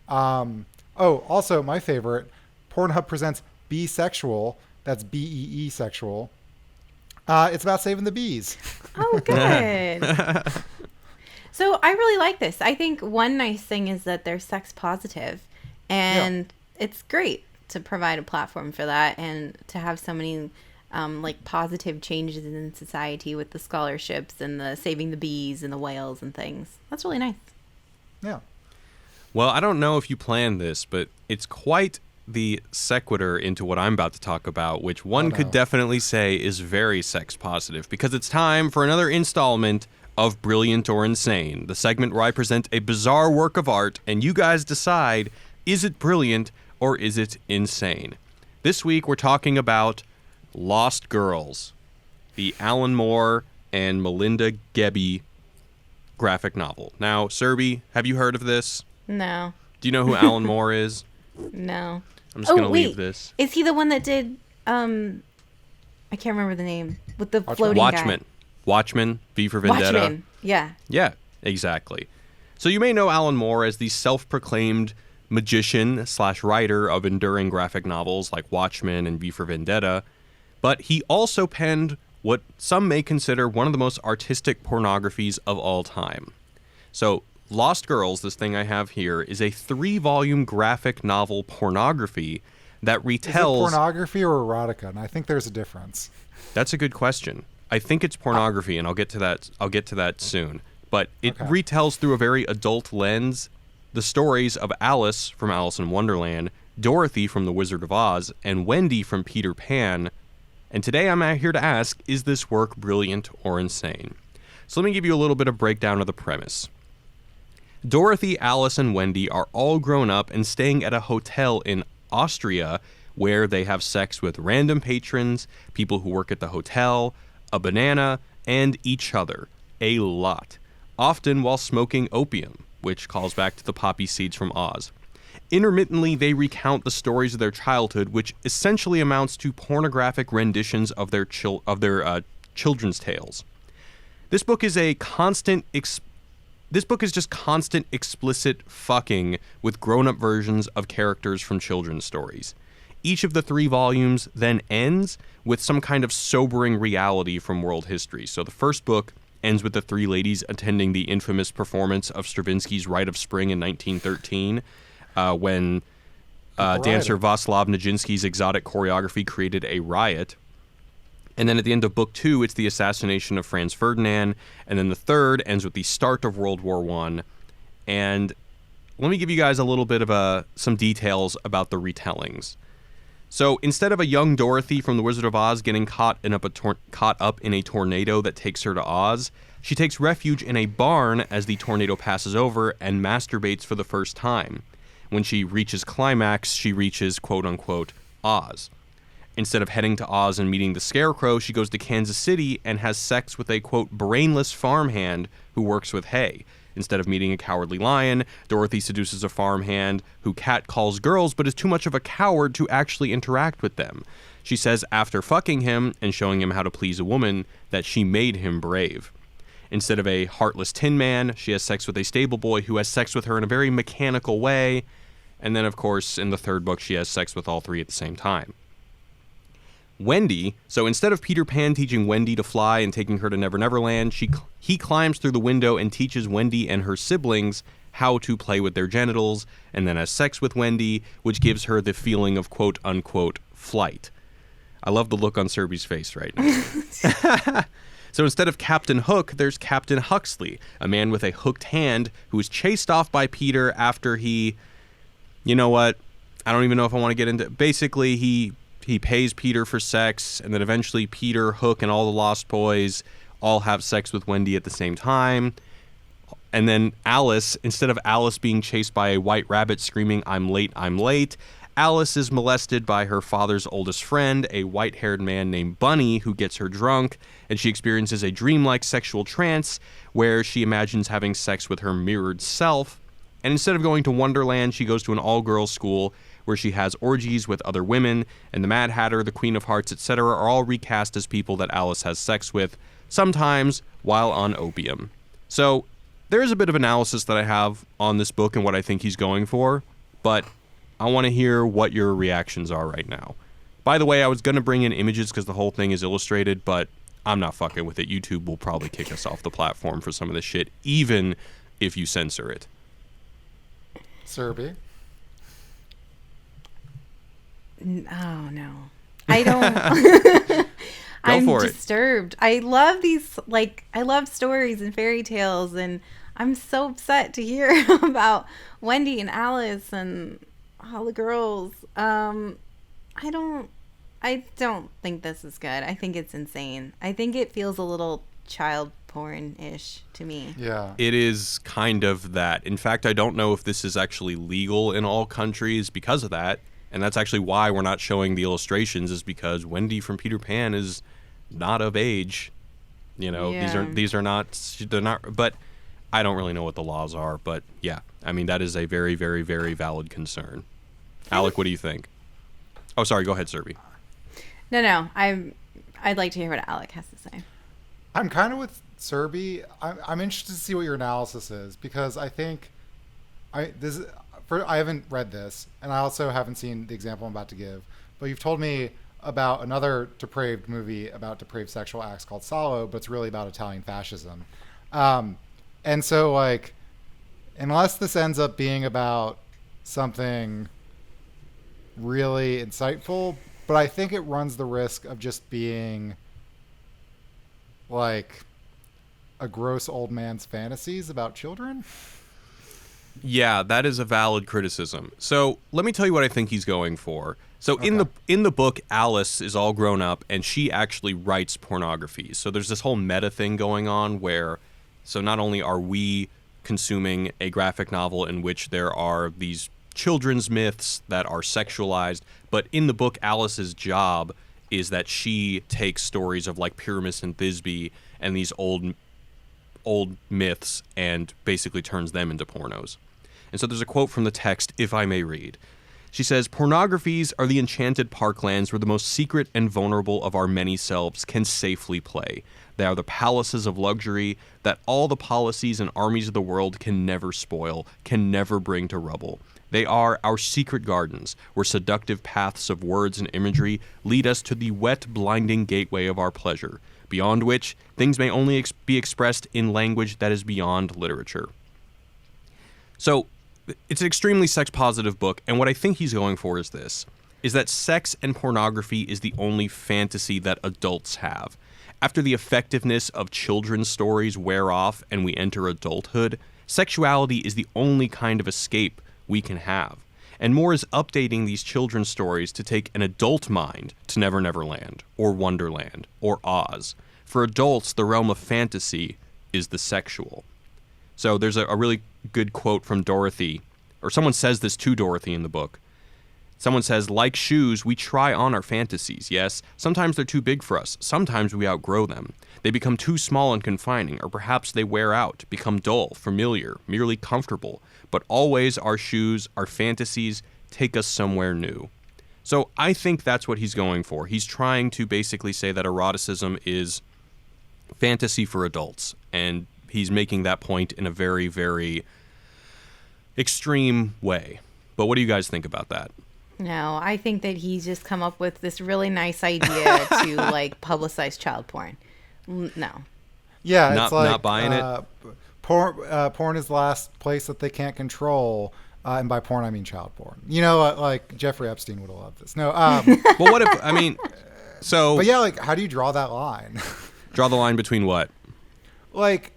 Also my favorite, Pornhub presents Bisexual. That's BEE sexual. It's about saving the bees. Oh, good. So I really like this. I think one nice thing is that they're sex positive, and it's great to provide a platform for that and to have so many like positive changes in society with the scholarships and the saving the bees and the whales and things. That's really nice. Yeah. Well, I don't know if you planned this, but it's quite the sequitur into what I'm about to talk about, which one could definitely say is very sex positive, because it's time for another installment of Brilliant or Insane, the segment where I present a bizarre work of art and you guys decide, is it brilliant or is it insane? This week we're talking about Lost Girls, the Alan Moore and Melinda Gebbie graphic novel. Now, Serby, have you heard of this? No. Do you know who Alan Moore is? No. I'm just going to leave this. Is he the one that did, I can't remember the name, with the floating Watchmen. guy? Watchmen, V for Vendetta. Watchmen, yeah. Yeah, exactly. So you may know Alan Moore as the self-proclaimed magician/writer of enduring graphic novels like Watchmen and V for Vendetta, but he also penned what some may consider one of the most artistic pornographies of all time. So Lost Girls, this thing I have here, is a 3-volume graphic novel pornography that retells... Is it pornography or erotica? And I think there's a difference. That's a good question. I think it's pornography, and I'll get to that soon. But it retells through a very adult lens the stories of Alice from Alice in Wonderland, Dorothy from The Wizard of Oz, and Wendy from Peter Pan. And today I'm out here to ask, is this work brilliant or insane? So let me give you a little bit of breakdown of the premise. Dorothy, Alice, and Wendy are all grown up and staying at a hotel in Austria where they have sex with random patrons, people who work at the hotel, a banana, and each other. A lot. Often while smoking opium, which calls back to the poppy seeds from Oz. Intermittently, they recount the stories of their childhood, which essentially amounts to pornographic renditions of their children's tales. This book is just constant explicit fucking with grown-up versions of characters from children's stories. Each of the 3 volumes then ends with some kind of sobering reality from world history. So the first book ends with the 3 ladies attending the infamous performance of Stravinsky's Rite of Spring in 1913, when dancer Vaslav Nijinsky's exotic choreography created a riot. And then at the end of book 2, it's the assassination of Franz Ferdinand. And then the third ends with the start of World War I. And let me give you guys a little bit of some details about the retellings. So instead of a young Dorothy from The Wizard of Oz getting caught up in a tornado that takes her to Oz, she takes refuge in a barn as the tornado passes over and masturbates for the first time. When she reaches climax, she reaches, quote-unquote, Oz. Instead of heading to Oz and meeting the Scarecrow, she goes to Kansas City and has sex with a, quote, brainless farmhand who works with hay. Instead of meeting a cowardly lion, Dorothy seduces a farmhand who catcalls girls but is too much of a coward to actually interact with them. She says after fucking him and showing him how to please a woman that she made him brave. Instead of a heartless tin man, she has sex with a stable boy who has sex with her in a very mechanical way. And then, of course, in the third book, she has sex with all 3 at the same time. Wendy, so instead of Peter Pan teaching Wendy to fly and taking her to Never Never Land, he climbs through the window and teaches Wendy and her siblings how to play with their genitals, and then has sex with Wendy, which gives her the feeling of quote-unquote flight. I love the look on Serby's face right now. So instead of Captain Hook, there's Captain Huxley, a man with a hooked hand who is chased off by Peter after he... You know what? I don't even know if I want to get into... Basically, he pays Peter for sex, and then eventually Peter, Hook, and all the Lost Boys all have sex with Wendy at the same time. And then Alice, instead of Alice being chased by a white rabbit screaming, I'm late, Alice is molested by her father's oldest friend, a white-haired man named Bunny, who gets her drunk, and she experiences a dreamlike sexual trance where she imagines having sex with her mirrored self. And instead of going to Wonderland, she goes to an all-girls school where she has orgies with other women, and the Mad Hatter, the Queen of Hearts, etc. are all recast as people that Alice has sex with, sometimes while on opium. So there is a bit of analysis that I have on this book and what I think he's going for, but I want to hear what your reactions are right now. By the way, I was going to bring in images because the whole thing is illustrated, but I'm not fucking with it. YouTube will probably kick us off the platform for some of this shit, even if you censor it. Serby? Oh, no. I don't... I'm for it. disturbed. I love these, I love stories and fairy tales, and I'm so upset to hear about Wendy and Alice and all the girls. I don't think this is good. I think it's insane. I think it feels a little child porn-ish to me. Yeah. It is kind of that. In fact, I don't know if this is actually legal in all countries because of that. And that's actually why we're not showing the illustrations, is because Wendy from Peter Pan is not of age. You know, they're not, but I don't really know what the laws are. But yeah, I mean, that is a very, very, very valid concern. Alec, what do you think? Oh, sorry. Go ahead, Serby. No. I'd like to hear what Alec has to say. I'm kind of with Serby. I'm interested to see what your analysis is, because I think I haven't read this, and I also haven't seen the example I'm about to give. But you've told me about another depraved movie about depraved sexual acts called Salo, but it's really about Italian fascism. And so, like, unless this ends up being about something really insightful, but I think it runs the risk of just being like a gross old man's fantasies about children. Yeah, that is a valid criticism. So let me tell you what I think he's going for. So in the book, Alice is all grown up and she actually writes pornography. So there's this whole meta thing going on where, so not only are we consuming a graphic novel in which there are these children's myths that are sexualized, but in the book, Alice's job is that she takes stories of like Pyramus and Thisbe and these old myths and basically turns them into pornos. And so there's a quote from the text, if I may read. She says, "Pornographies are the enchanted parklands where the most secret and vulnerable of our many selves can safely play. They are the palaces of luxury that all the policies and armies of the world can never spoil, can never bring to rubble. They are our secret gardens, where seductive paths of words and imagery lead us to the wet, blinding gateway of our pleasure, beyond which things may only be expressed in language that is beyond literature." So it's an extremely sex-positive book, and what I think he's going for is this, is that sex and pornography is the only fantasy that adults have. After the effectiveness of children's stories wear off and we enter adulthood, sexuality is the only kind of escape we can have. And Moore is updating these children's stories to take an adult mind to Never Never Land, or Wonderland, or Oz. For adults, the realm of fantasy is the sexual. So there's a really good quote from Dorothy, or someone says this to Dorothy in the book. Someone says, "Like shoes, we try on our fantasies, yes. Sometimes they're too big for us. Sometimes we outgrow them. They become too small and confining, or perhaps they wear out, become dull, familiar, merely comfortable. But always our shoes, our fantasies, take us somewhere new." So I think that's what he's going for. He's trying to basically say that eroticism is fantasy for adults, and he's making that point in a very, very extreme way. But what do you guys think about that? No, I think that he's just come up with this really nice idea to like publicize child porn. No. Yeah, Not- it's like not buying it? Porn is the last place that they can't control, and by porn I mean child porn. You know, like Jeffrey Epstein would have loved this. No, Well, what if, I mean, so but yeah, like how do you draw that line? draw the line between what? Like,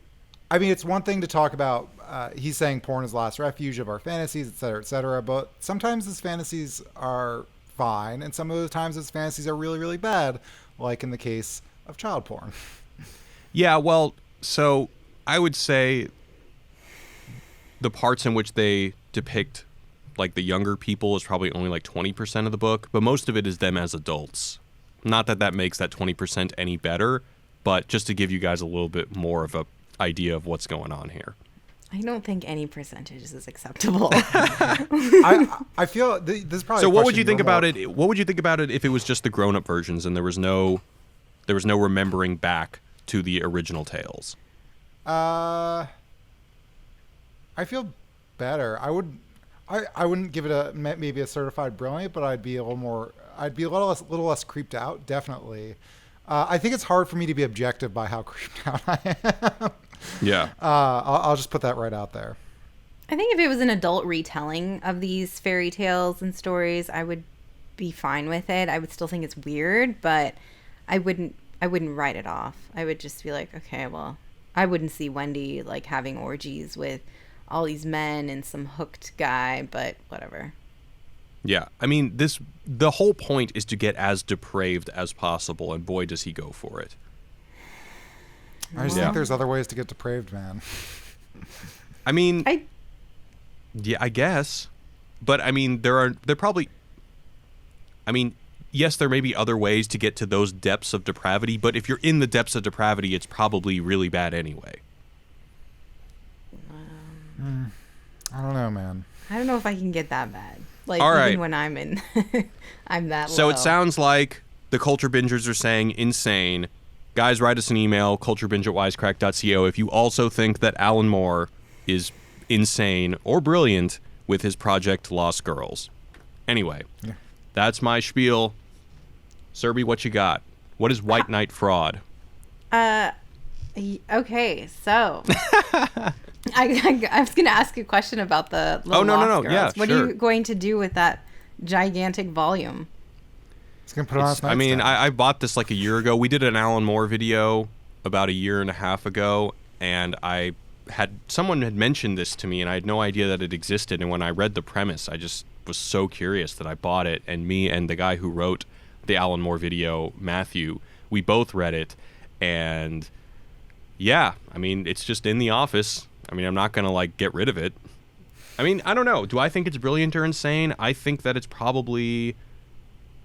I mean, it's one thing to talk about. He's saying porn is the last refuge of our fantasies, et cetera, et cetera. But sometimes his fantasies are fine, and some of the times his fantasies are really, really bad, like in the case of child porn. Yeah, well, so I would say the parts in which they depict like the younger people is probably only like 20% of the book, but most of it is them as adults. Not that that makes that 20% any better, but just to give you guys a little bit more of a idea of what's going on here. I don't think any percentage is acceptable. I feel this is probably. So what would you think about it? What would you think about it if it was just the grown-up versions and there was no remembering back to the original tales? I feel better. I wouldn't give it maybe a certified brilliant, but I'd be a little less creeped out. Definitely. I think it's hard for me to be objective by how creeped out I am. Yeah. I'll just put that right out there. I think if it was an adult retelling of these fairy tales and stories, I would be fine with it. I would still think it's weird, but I wouldn't write it off. I would just be like, okay, well, I wouldn't see Wendy like having orgies with all these men and some hooked guy, but whatever. Yeah, I mean, the whole point is to get as depraved as possible, and boy, does he go for it. I just think there's other ways to get depraved, man. I mean, yeah, I guess, but I mean, there probably. I mean, yes, there may be other ways to get to those depths of depravity, but if you're in the depths of depravity, it's probably really bad anyway. I don't know, man. I don't know if I can get that bad. Like, all right. even when I'm in, I'm that So low. it sounds like the Culture Bingers are saying insane. Guys, write us an email, culturebinge@wisecrack.co, if you also think that Alan Moore is insane or brilliant with his project Lost Girls. Anyway, that's my spiel. Serby, what you got? What is White Knight Fraud? Okay, so I was going to ask you a question about the little no. Lost Girls. Yeah, what sure. are you going to do with that gigantic volume? He's going to put it on his I mean, nightstand. I bought this like a year ago. We did an Alan Moore video about a year and a half ago, and someone had mentioned this to me, and I had no idea that it existed. And when I read the premise, I just was so curious that I bought it. And me and the guy who wrote the Alan Moore video, Matthew, we both read it. And yeah, I mean, it's just in the office. I mean, I'm not going to like get rid of it. I mean, I don't know. Do I think it's brilliant or insane? I think that it's probably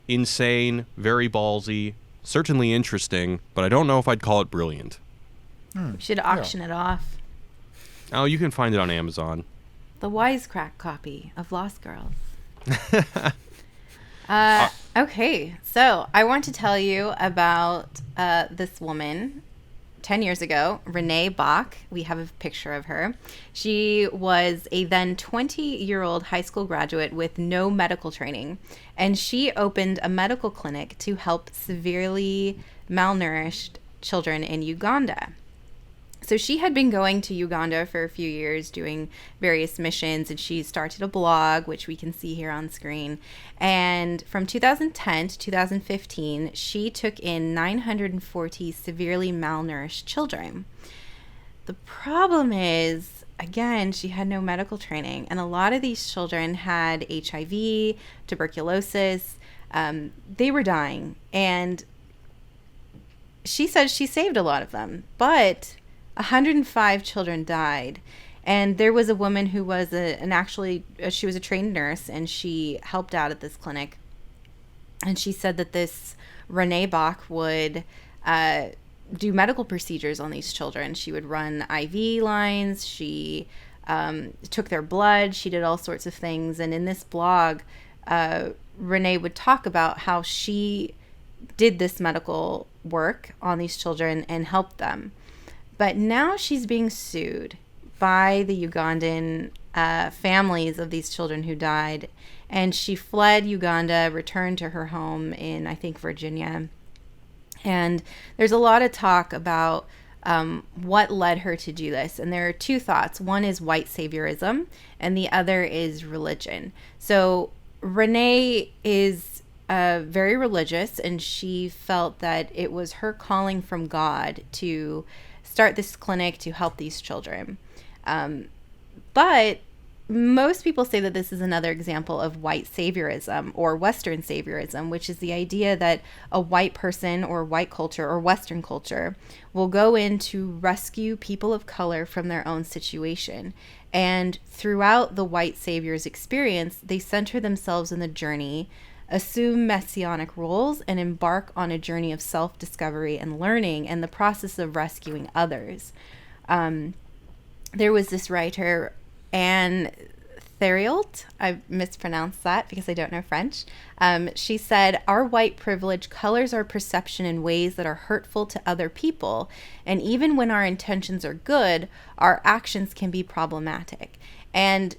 insane, very ballsy, certainly interesting, but I don't know if I'd call it brilliant. We should auction it off. Oh, you can find it on Amazon. The Wisecrack copy of Lost Girls. Okay, so I want to tell you about this woman. 10 years ago, Renee Bach. We have a picture of her. She was a then 20-year-old high school graduate with no medical training, and she opened a medical clinic to help severely malnourished children in Uganda. So she had been going to Uganda for a few years doing various missions, and she started a blog, which we can see here on screen. And from 2010 to 2015, she took in 940 severely malnourished children. The problem is, again, she had no medical training, and a lot of these children had HIV, tuberculosis. They were dying, and she said she saved a lot of them, but 105 children died. And there was a woman who was she was a trained nurse, and she helped out at this clinic. And she said that this Renee Bach would do medical procedures on these children. She would run IV lines. She took their blood. She did all sorts of things. And in this blog, Renee would talk about how she did this medical work on these children and helped them. But now she's being sued by the Ugandan families of these children who died. And she fled Uganda, returned to her home in, I think, Virginia. And there's a lot of talk about what led her to do this. And there are two thoughts. One is white saviorism, and the other is religion. So Renee is very religious, and she felt that it was her calling from God to start this clinic to help these children. But most people say that this is another example of white saviorism or Western saviorism, which is the idea that a white person or white culture or Western culture will go in to rescue people of color from their own situation. And throughout the white savior's experience, they center themselves in the journey, assume messianic roles, and embark on a journey of self-discovery and learning and the process of rescuing others. There was this writer, Anne Theriault, I mispronounced that because I don't know French. She said, "Our white privilege colors our perception in ways that are hurtful to other people, and even when our intentions are good, our actions can be problematic." And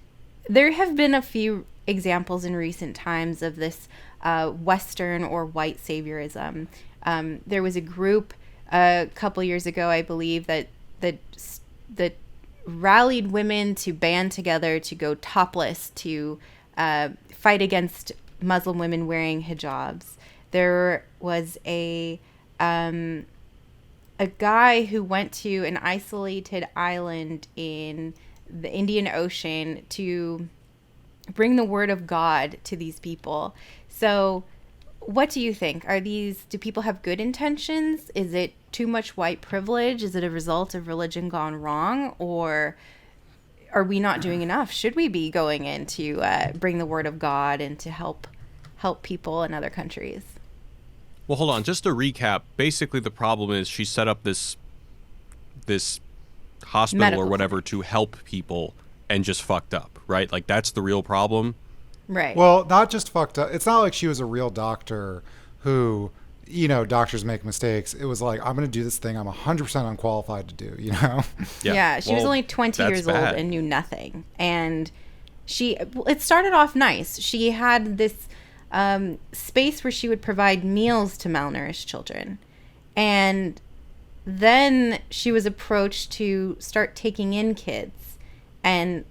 there have been a few examples in recent times of this Western or white saviorism. There was a group a couple years ago, I believe, that rallied women to band together to go topless to fight against Muslim women wearing hijabs. There was a a guy who went to an isolated island in the Indian Ocean to bring the word of God to these people. So what do you think? Do people have good intentions? Is it too much white privilege? Is it a result of religion gone wrong? Or are we not doing enough? Should we be going in to bring the word of God and to help people in other countries? Well, hold on. Just to recap, basically the problem is she set up this hospital Medical or whatever to help people and just fucked up, right? Like, that's the real problem. Right. Well, not just fucked up. It's not like she was a real doctor who, doctors make mistakes. It was like, I'm going to do this thing I'm 100% unqualified to do, Yeah, she was only 20 years old and knew nothing. And it started off nice. She had this space where she would provide meals to malnourished children. And then she was approached to start taking in kids and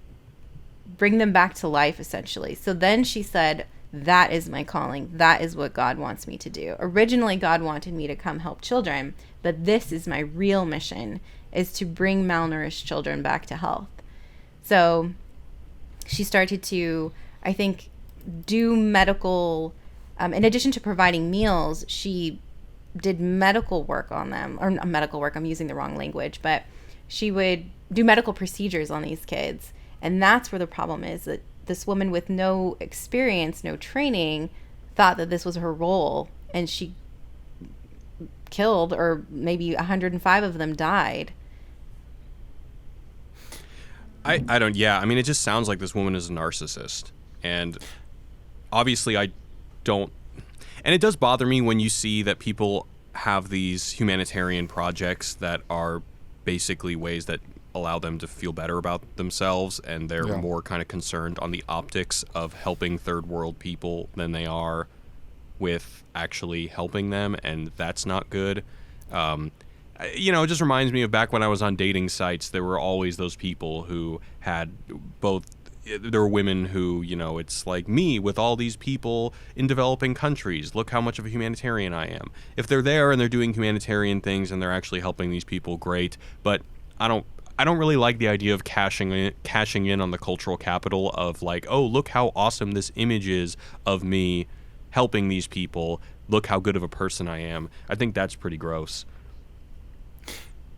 bring them back to life, essentially. So then she said, that is my calling. That is what God wants me to do. Originally, God wanted me to come help children, but this is my real mission, is to bring malnourished children back to health. So she started to, I think, do medical, in addition to providing meals, she did medical work on them, or not medical work, I'm using the wrong language, but she would do medical procedures on these kids. And that's where the problem is, that this woman with no experience, no training, thought that this was her role, and she killed, or maybe 105 of them died. I mean, it just sounds like this woman is a narcissist. And obviously I don't, and it does bother me when you see that people have these humanitarian projects that are basically ways that allow them to feel better about themselves, and they're more kind of concerned on the optics of helping third world people than they are with actually helping them, and that's not good. It just reminds me of back when I was on dating sites. There were always those people who had both. There were women who, it's like me with all these people in developing countries. Look how much of a humanitarian I am. If they're there and they're doing humanitarian things and they're actually helping these people, great. But I don't really like the idea of cashing in on the cultural capital of like, oh, look how awesome this image is of me helping these people. Look how good of a person I am. I think that's pretty gross.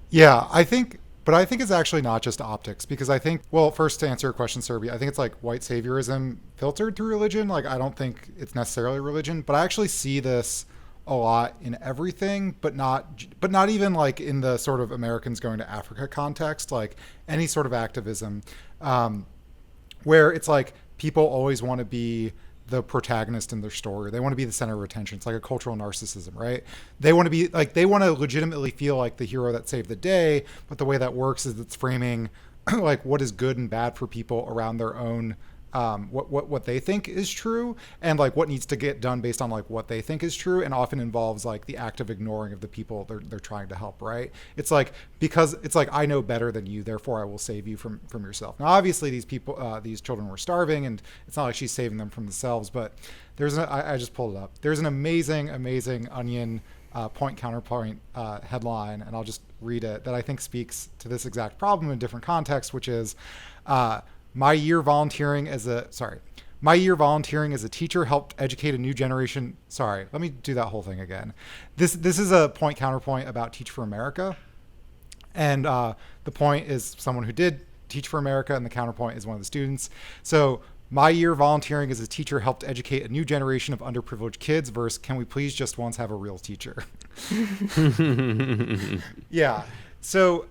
Yeah, I think it's actually not just optics, because I think, well, first to answer your question, Serby, I think it's like white saviorism filtered through religion. Like, I don't think it's necessarily religion, but I actually see this a lot in everything, but not even like in the sort of Americans going to Africa context, like any sort of activism, where it's like people always want to be the protagonist in their story. They want to be the center of attention. It's like a cultural narcissism, right? They want to be like, they want to legitimately feel like the hero that saved the day, but the way that works is it's framing like what is good and bad for people around their own what they think is true, and like what needs to get done based on like what they think is true, and often involves like the act of ignoring of the people they're trying to help, right? It's like, because it's like, I know better than you, therefore I will save you from yourself. Now obviously these people, these children were starving, and it's not like she's saving them from themselves, but I just pulled it up. There's an amazing Onion point counterpoint headline, and I'll just read it, that I think speaks to this exact problem in different contexts, which is my year volunteering as a teacher helped educate a new generation. Sorry, let me do that whole thing again. This is a point counterpoint about Teach for America. And the point is someone who did Teach for America, and the counterpoint is one of the students. So my year volunteering as a teacher helped educate a new generation of underprivileged kids versus can we please just once have a real teacher? Yeah. So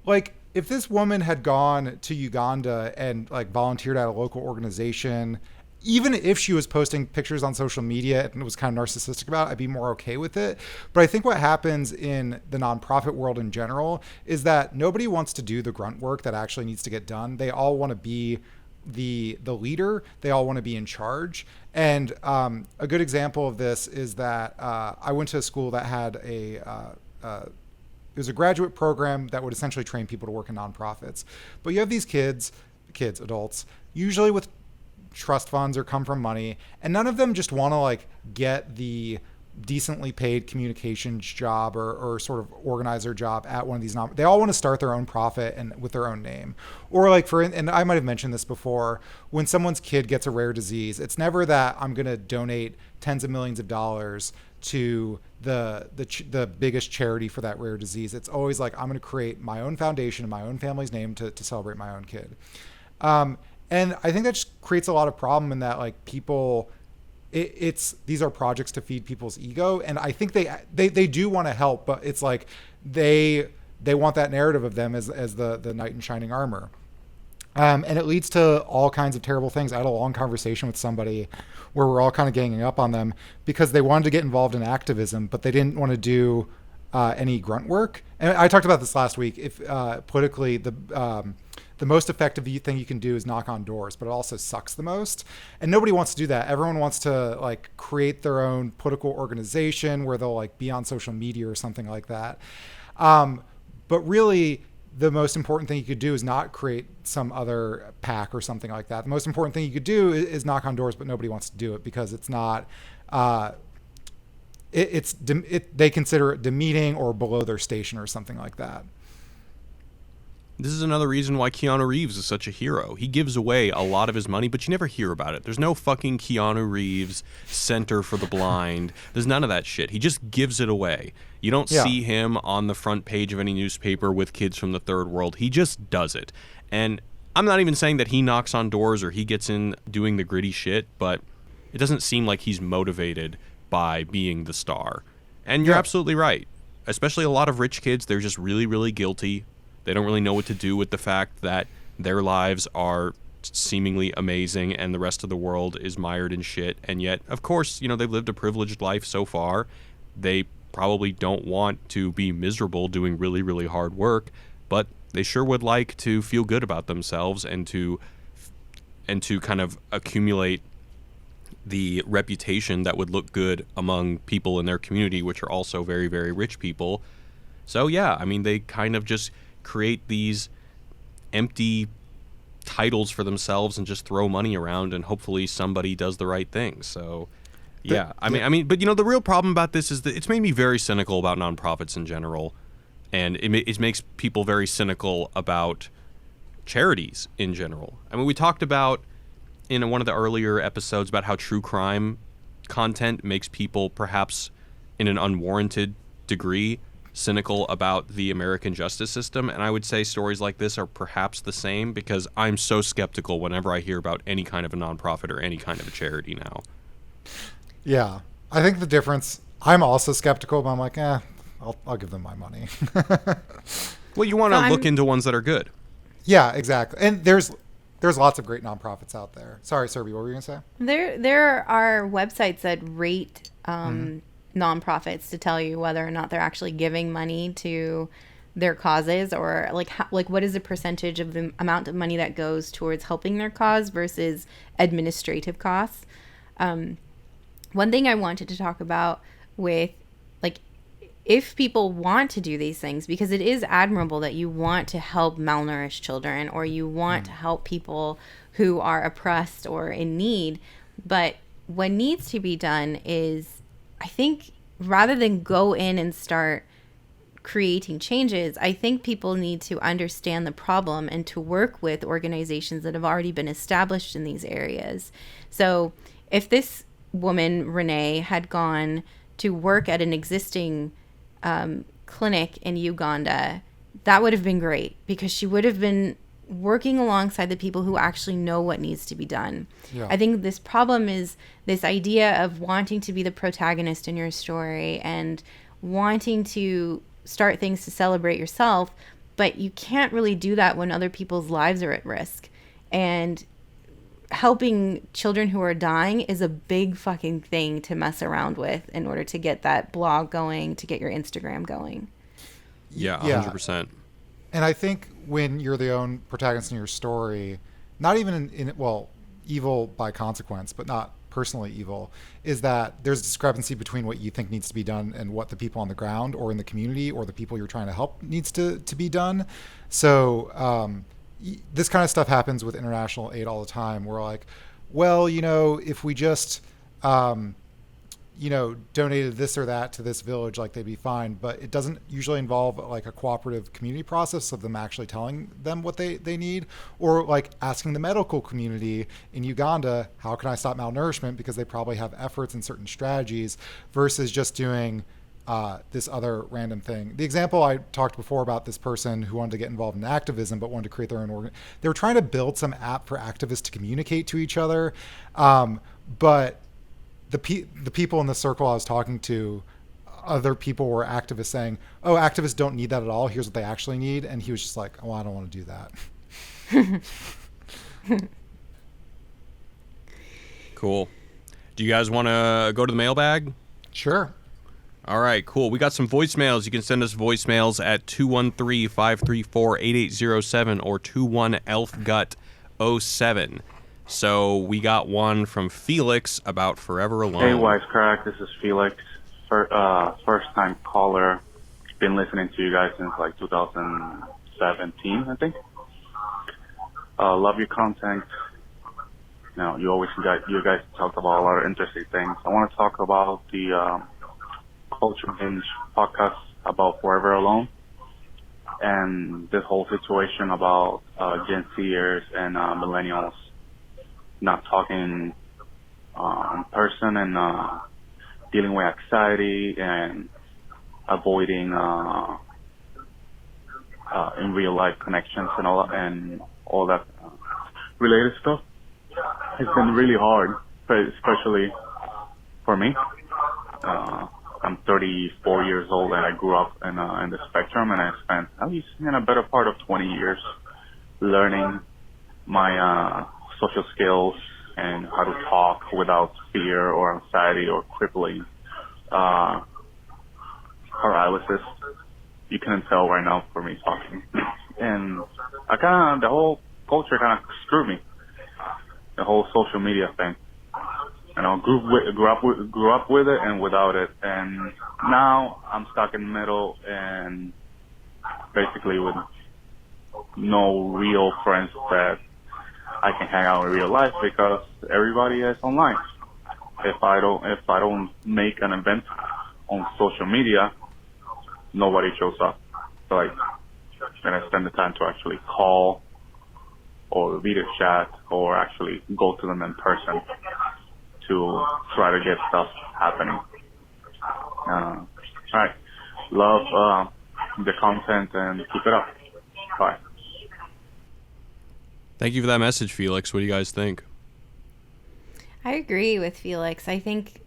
like, if this woman had gone to Uganda and like volunteered at a local organization, even if she was posting pictures on social media and was kind of narcissistic about it, I'd be more okay with it. But I think what happens in the nonprofit world in general is that nobody wants to do the grunt work that actually needs to get done. They all want to be the leader. They all want to be in charge. And a good example of this is that I went to a school that had it was a graduate program that would essentially train people to work in nonprofits. But you have these adults, usually with trust funds or come from money, and none of them just want to like get the decently paid communications job or sort of organizer job at one of these they all want to start their own profit and with their own name. Or like and I might have mentioned this before, when someone's kid gets a rare disease, it's never that I'm going to donate tens of millions of dollars to the biggest charity for that rare disease. It's always like, I'm going to create my own foundation in my own family's name to celebrate my own kid. And I think that just creates a lot of problem in that, like, people, these are projects to feed people's ego, and I think they do want to help, but it's like they want that narrative of them as the knight in shining armor, and it leads to all kinds of terrible things. I had a long conversation with somebody where we're all kind of ganging up on them because they wanted to get involved in activism, but they didn't want to do any grunt work. And I talked about this last week. If politically, the most effective thing you can do is knock on doors, but it also sucks the most. And nobody wants to do that. Everyone wants to like create their own political organization where they'll like be on social media or something like that. But really, the most important thing you could do is not create some other PAC or something like that. The most important thing you could do is knock on doors, but nobody wants to do it because it's not, they consider it demeaning or below their station or something like that. This is another reason why Keanu Reeves is such a hero. He gives away a lot of his money, but you never hear about it. There's no fucking Keanu Reeves Center for the Blind. There's none of that shit. He just gives it away. You don't see him on the front page of any newspaper with kids from the third world. He just does it. And I'm not even saying that he knocks on doors or he gets in doing the gritty shit, but it doesn't seem like he's motivated by being the star. And you're absolutely right. Especially a lot of rich kids, they're just really, really guilty. They don't really know what to do with the fact that their lives are seemingly amazing and the rest of the world is mired in shit. And yet, of course, you know, they've lived a privileged life so far. They probably don't want to be miserable doing really, really hard work, but they sure would like to feel good about themselves and to kind of accumulate the reputation that would look good among people in their community, which are also very, very rich people. So yeah, I mean, they kind of just create these empty titles for themselves and just throw money around, and hopefully somebody does the right thing. So yeah, I mean, but you know, the real problem about this is that it's made me very cynical about nonprofits in general, and it makes people very cynical about charities in general. I mean, we talked about in one of the earlier episodes about how true crime content makes people perhaps in an unwarranted degree cynical about the American justice system, and I would say stories like this are perhaps the same, because I'm so skeptical whenever I hear about any kind of a nonprofit or any kind of a charity now. Yeah, I think the difference, I'm also skeptical, but I'm like, I'll give them my money. Well, you want to look into ones that are good. Yeah, exactly. And there's lots of great nonprofits out there. Sorry, Serby, what were you gonna say? There are websites that rate nonprofits to tell you whether or not they're actually giving money to their causes, or like what is the percentage of the amount of money that goes towards helping their cause versus administrative costs. One thing I wanted to talk about with, like, if people want to do these things, because it is admirable that you want to help malnourished children or you want to help people who are oppressed or in need, but what needs to be done is, I think, rather than go in and start creating changes, I think people need to understand the problem and to work with organizations that have already been established in these areas. So if this woman, Renee, had gone to work at an existing clinic in Uganda, that would have been great, because she would have been working alongside the people who actually know what needs to be done. Yeah. I think this problem is this idea of wanting to be the protagonist in your story and wanting to start things to celebrate yourself, but you can't really do that when other people's lives are at risk. And helping children who are dying is a big fucking thing to mess around with in order to get that blog going, to get your Instagram going. Yeah, 100%. And I think when you're the own protagonist in your story, not even in evil by consequence, but not personally evil, is that there's a discrepancy between what you think needs to be done and what the people on the ground or in the community or the people you're trying to help needs to be done. So this kind of stuff happens with international aid all the time. We're like, well, you know, if we just donated this or that to this village, like they'd be fine. But it doesn't usually involve like a cooperative community process of them actually telling them what they need, or like asking the medical community in Uganda, how can I stop malnourishment? Because they probably have efforts and certain strategies versus just doing this other random thing. The example I talked before about this person who wanted to get involved in activism but wanted to create their own organ. They were trying to build some app for activists to communicate to each other, but the people in the circle I was talking to, other people were activists saying, "Oh, activists don't need that at all. Here's what they actually need," and he was just like, "Oh, I don't want to do that." Cool. Do you guys want to go to the mailbag? Sure. All right, cool. We got some voicemails. You can send us voicemails at 213-534-8807 or 21-ELF-GUT-07. So we got one from Felix about Forever Alone. Hey, Wisecrack. This is Felix. First-time caller. Been listening to you guys since like 2017, I think. Love your content. Now, you guys talk about a lot of interesting things. I want to talk about the Culture Binge podcast about Forever Alone and this whole situation about Gen Zers and millennials not talking in person and dealing with anxiety and avoiding in real life connections and all that related stuff. It's been really hard, especially for me. I'm 34 years old and I grew up in the spectrum, and I spent at least a better part of 20 years learning my social skills and how to talk without fear or anxiety or crippling paralysis. You couldn't tell right now for me talking. And the whole culture kind of screwed me. The whole social media thing. Grew up with it and without it, and now I'm stuck in the middle and basically with no real friends that I can hang out in real life because everybody is online. If I don't make an event on social media, nobody shows up. So then I spend the time to actually call or video chat or actually go to them in person to try to get stuff happening. All right. Love the content and keep it up. Bye. Thank you for that message, Felix. What do you guys think? I agree with Felix. I think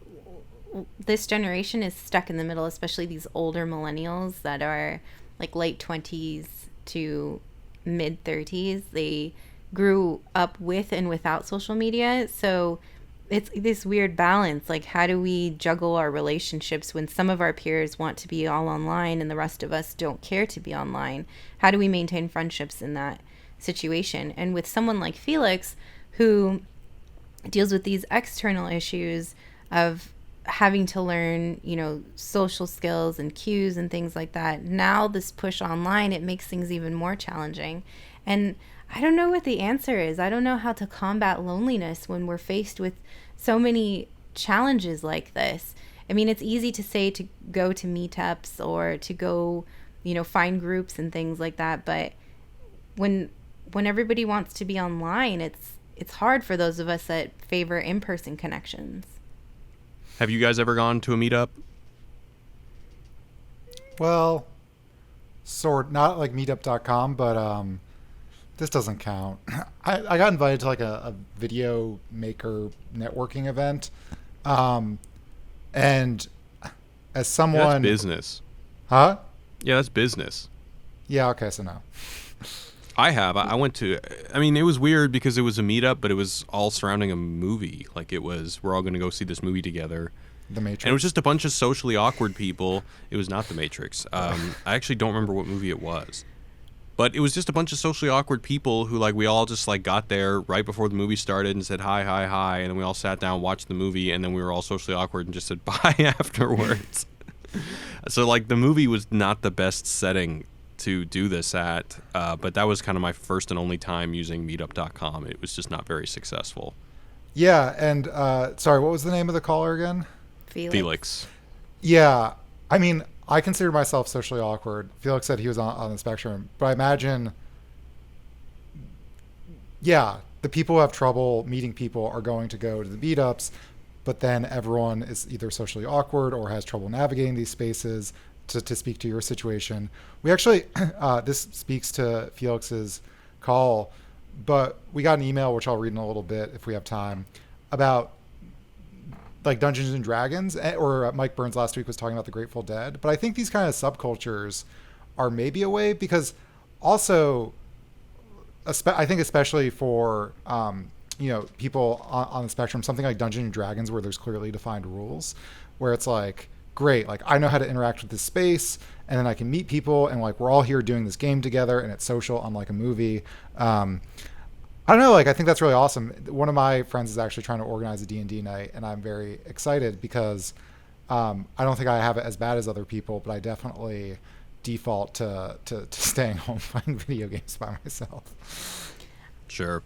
this generation is stuck in the middle, especially these older millennials that are like late 20s to mid 30s. They grew up with and without social media. So it's this weird balance. Like, how do we juggle our relationships when some of our peers want to be all online and the rest of us don't care to be online? How do we maintain friendships in that situation? And with someone like Felix, who deals with these external issues of having to learn, social skills and cues and things like that, now this push online, it makes things even more challenging. And I don't know what the answer is. I don't know how to combat loneliness when we're faced with so many challenges like this. I mean, it's easy to say to go to meetups or to go, find groups and things like that. But when everybody wants to be online, it's hard for those of us that favor in-person connections. Have you guys ever gone to a meetup? Well, not like meetup.com, but this doesn't count. I got invited to like a video maker networking event. And as someone... That's business. Huh? Yeah, that's business. Yeah, okay, so no. I went to... I mean, it was weird because it was a meetup, but it was all surrounding a movie. Like, we're all going to go see this movie together. The Matrix. And it was just a bunch of socially awkward people. It was not The Matrix. I actually don't remember what movie it was. But it was just a bunch of socially awkward people who, we all just, got there right before the movie started and said hi, hi, hi. And then we all sat down, watched the movie, and then we were all socially awkward and just said bye afterwards. So, the movie was not the best setting to do this at. But that was kind of my first and only time using meetup.com. It was just not very successful. Yeah, and, sorry, what was the name of the caller again? Felix. Yeah. I mean, I consider myself socially awkward. Felix said he was on the spectrum, but I imagine, yeah, the people who have trouble meeting people are going to go to the meetups, but then everyone is either socially awkward or has trouble navigating these spaces. To speak to your situation, we actually, this speaks to Felix's call, but we got an email, which I'll read in a little bit if we have time, about like Dungeons and Dragons, or Mike Burns last week was talking about the Grateful Dead. But I think these kind of subcultures are maybe a way, because also, I think especially for, people on the spectrum, something like Dungeons and Dragons, where there's clearly defined rules, where it's like, great, like I know how to interact with this space, and then I can meet people, and like we're all here doing this game together, and it's social, unlike a movie. I don't know, like I think that's really awesome. One of my friends is actually trying to organize a D&D night, and I'm very excited because I don't think I have it as bad as other people, but I definitely default to staying home playing video games by myself. Sure.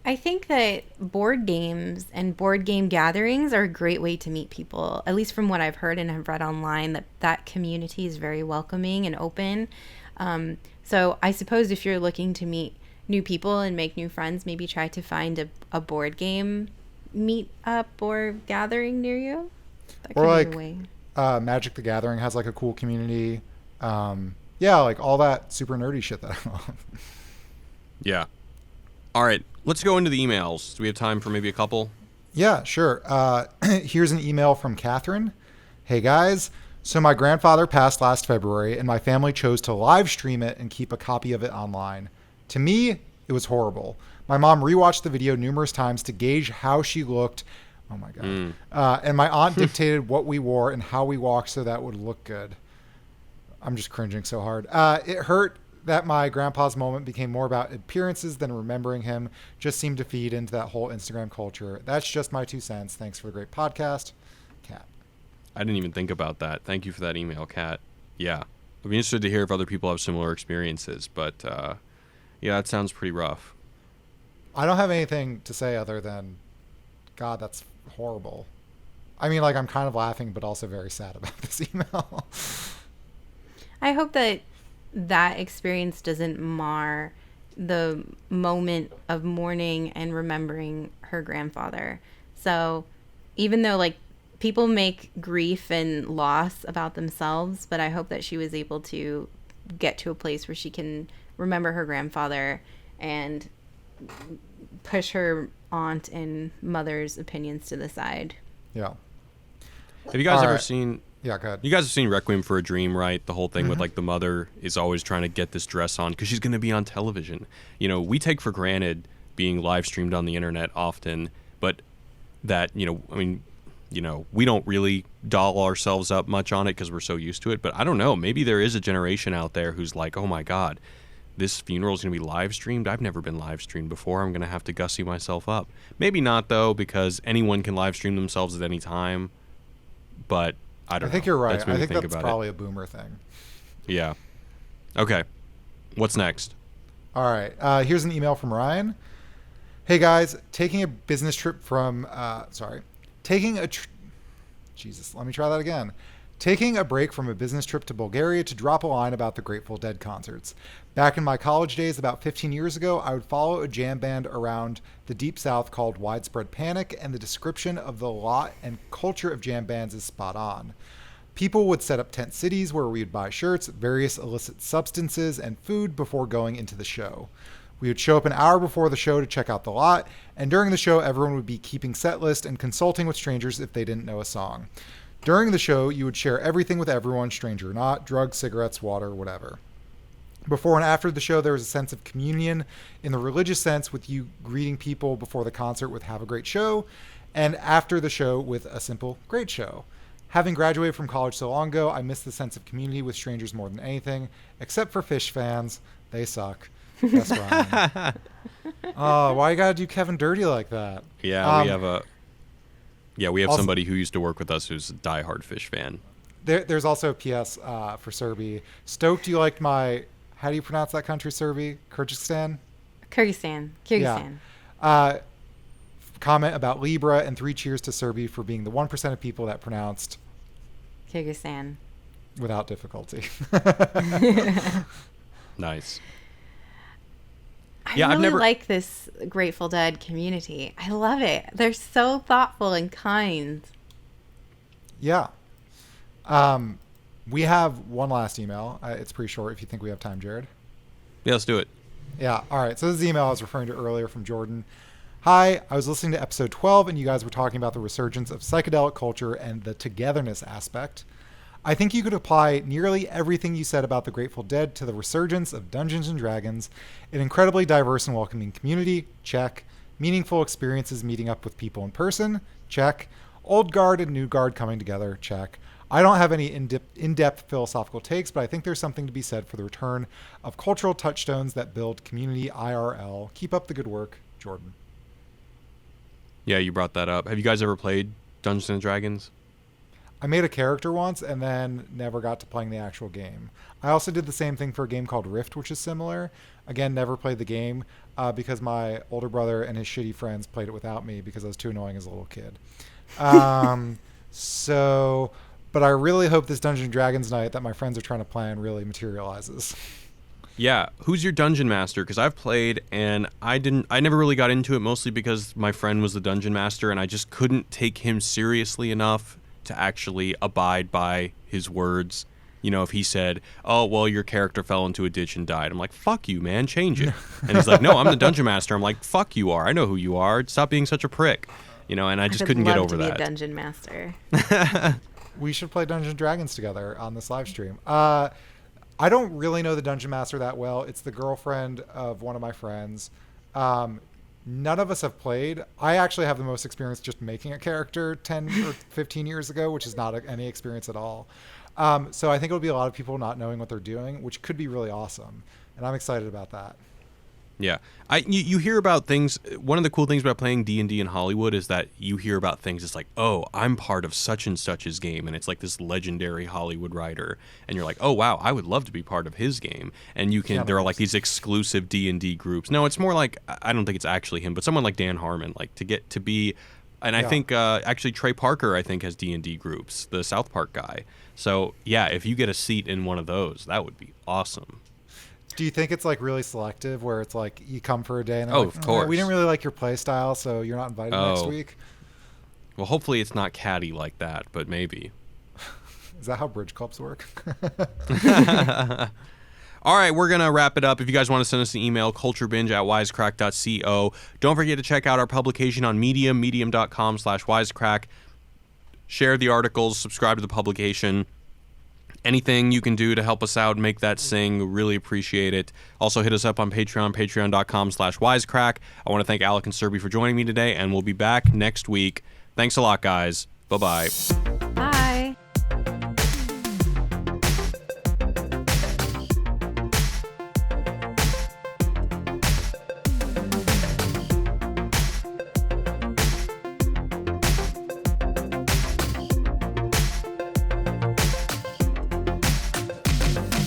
I think that board games and board game gatherings are a great way to meet people, at least from what I've heard and have read online, that community is very welcoming and open. So I suppose if you're looking to meet new people and make new friends, maybe try to find a board game meet up or gathering near you. That could Or be like a way. Magic the Gathering has like a cool community. Yeah, like all that super nerdy shit that I love. Yeah. All right, let's go into the emails. Do we have time for maybe a couple? Yeah, sure. Here's an email from Catherine. Hey guys, so my grandfather passed last February and my family chose to live stream it and keep a copy of it online. To me, it was horrible. My mom rewatched the video numerous times to gauge how she looked. Oh my God. And my aunt dictated what we wore and how we walked so that would look good. I'm just cringing so hard. It hurt that my grandpa's moment became more about appearances than remembering him. Just seemed to feed into that whole Instagram culture. That's just my 2 cents. Thanks for the great podcast. Kat. I didn't even think about that. Thank you for that email, Kat. Yeah. I'd be interested to hear if other people have similar experiences, but yeah, that sounds pretty rough. I don't have anything to say other than, God, that's horrible. I mean, like, I'm kind of laughing, but also very sad about this email. I hope that experience doesn't mar the moment of mourning and remembering her grandfather. So even though like people make grief and loss about themselves, but I hope that she was able to get to a place where she can remember her grandfather and push her aunt and mother's opinions to the side. Yeah. Have you guys ever seen... Yeah, go ahead. You guys have seen Requiem for a Dream, right? The whole thing with like the mother is always trying to get this dress on because she's going to be on television. You know, we take for granted being live streamed on the internet often, but that, you know, I mean, you know, we don't really doll ourselves up much on it because we're so used to it. But I don't know, maybe there is a generation out there who's like, oh my God, this funeral is going to be live streamed. I've never been live streamed before. I'm going to have to gussy myself up. Maybe not though, because anyone can live stream themselves at any time. But I don't know. I think you're right. I think that's about probably a boomer thing. Yeah. Okay. What's next? All right. Here's an email from Ryan. Hey guys, taking a business trip from, Jesus, let me try that again. Taking a break from a business trip to Bulgaria to drop a line about the Grateful Dead concerts. Back in my college days, about 15 years ago, I would follow a jam band around the Deep South called Widespread Panic, and the description of the lot and culture of jam bands is spot on. People would set up tent cities where we would buy shirts, various illicit substances, and food before going into the show. We would show up an hour before the show to check out the lot, and during the show, everyone would be keeping set list and consulting with strangers if they didn't know a song. During the show, you would share everything with everyone, stranger or not, drugs, cigarettes, water, whatever. Before and after the show, there was a sense of communion in the religious sense, with you greeting people before the concert with "have a great show," and after the show with a simple "great show." Having graduated from college so long ago, I miss the sense of community with strangers more than anything, except for Fish fans. They suck. That's Ryan. Oh, why you gotta do Kevin dirty like that? Yeah, we have somebody who used to work with us who's a diehard Fish fan. There's also a PS for Serbi. Stoked you liked my, how do you pronounce that country, Serbi? Kyrgyzstan? Kyrgyzstan. Yeah. comment about Libra, and 3 cheers to Serbi for being the 1% of people that pronounced Kyrgyzstan without difficulty. Nice. I Yeah, I've really never- like this Grateful Dead community. I love it. They're so thoughtful and kind. Yeah. We have one last email. It's pretty short if you think we have time, Jared. Yeah, let's do it. Yeah. All right. So this is the email I was referring to earlier from Jordan. Hi, I was listening to episode 12 and you guys were talking about the resurgence of psychedelic culture and the togetherness aspect. I think you could apply nearly everything you said about the Grateful Dead to the resurgence of Dungeons & Dragons, an incredibly diverse and welcoming community, check. Meaningful experiences meeting up with people in person, check. Old guard and new guard coming together, check. I don't have any in-depth philosophical takes, but I think there's something to be said for the return of cultural touchstones that build community IRL. Keep up the good work, Jordan. Yeah, you brought that up. Have you guys ever played Dungeons and Dragons? I made a character once and then never got to playing the actual game. I also did the same thing for a game called Rift, which is similar. Again, never played the game because my older brother and his shitty friends played it without me because I was too annoying as a little kid. But I really hope this Dungeons & Dragons night that my friends are trying to plan really materializes. Yeah, who's your dungeon master? Because I've played and I never really got into it, mostly because my friend was the dungeon master and I just couldn't take him seriously enough to actually abide by his words. You know, if he said, oh, well, your character fell into a ditch and died. I'm like, fuck you, man, change it. And he's like, no, I'm the dungeon master. I'm like, fuck you are. I know who you are. Stop being such a prick. You know, and I just couldn't get over I would love that. to be a dungeon master. We should play Dungeons & Dragons together on this live stream. I don't really know the Dungeon Master that well. It's the girlfriend of one of my friends. None of us have played. I actually have the most experience just making a character 10 or 15 years ago, which is not any experience at all. So I think it'll be a lot of people not knowing what they're doing, which could be really awesome. And I'm excited about that. Yeah, you hear about things. One of the cool things about playing D&D in Hollywood is that you hear about things. It's like, oh, I'm part of such and such's game, and it's like this legendary Hollywood writer, and you're like, oh wow, I would love to be part of his game. And you can. There are like these exclusive D&D groups. No, it's more like, I don't think it's actually him, but someone like Dan Harmon, like to get to be. And I think actually Trey Parker, I think, has D&D groups, the South Park guy. So yeah, if you get a seat in one of those, that would be awesome. Do you think it's like really selective where it's like you come for a day and they're like, of course. We didn't really like your play style, so you're not invited next week? Well, hopefully it's not catty like that, but maybe. Is that how bridge clubs work? All right, we're going to wrap it up. If you guys want to send us an email, culturebinge@wisecrack.co. Don't forget to check out our publication on Medium, medium.com/wisecrack. Share the articles, subscribe to the publication. Anything you can do to help us out and make that sing, really appreciate it. Also, hit us up on Patreon, patreon.com/wisecrack. I want to thank Alec and Serbi for joining me today, and we'll be back next week. Thanks a lot, guys. Bye-bye.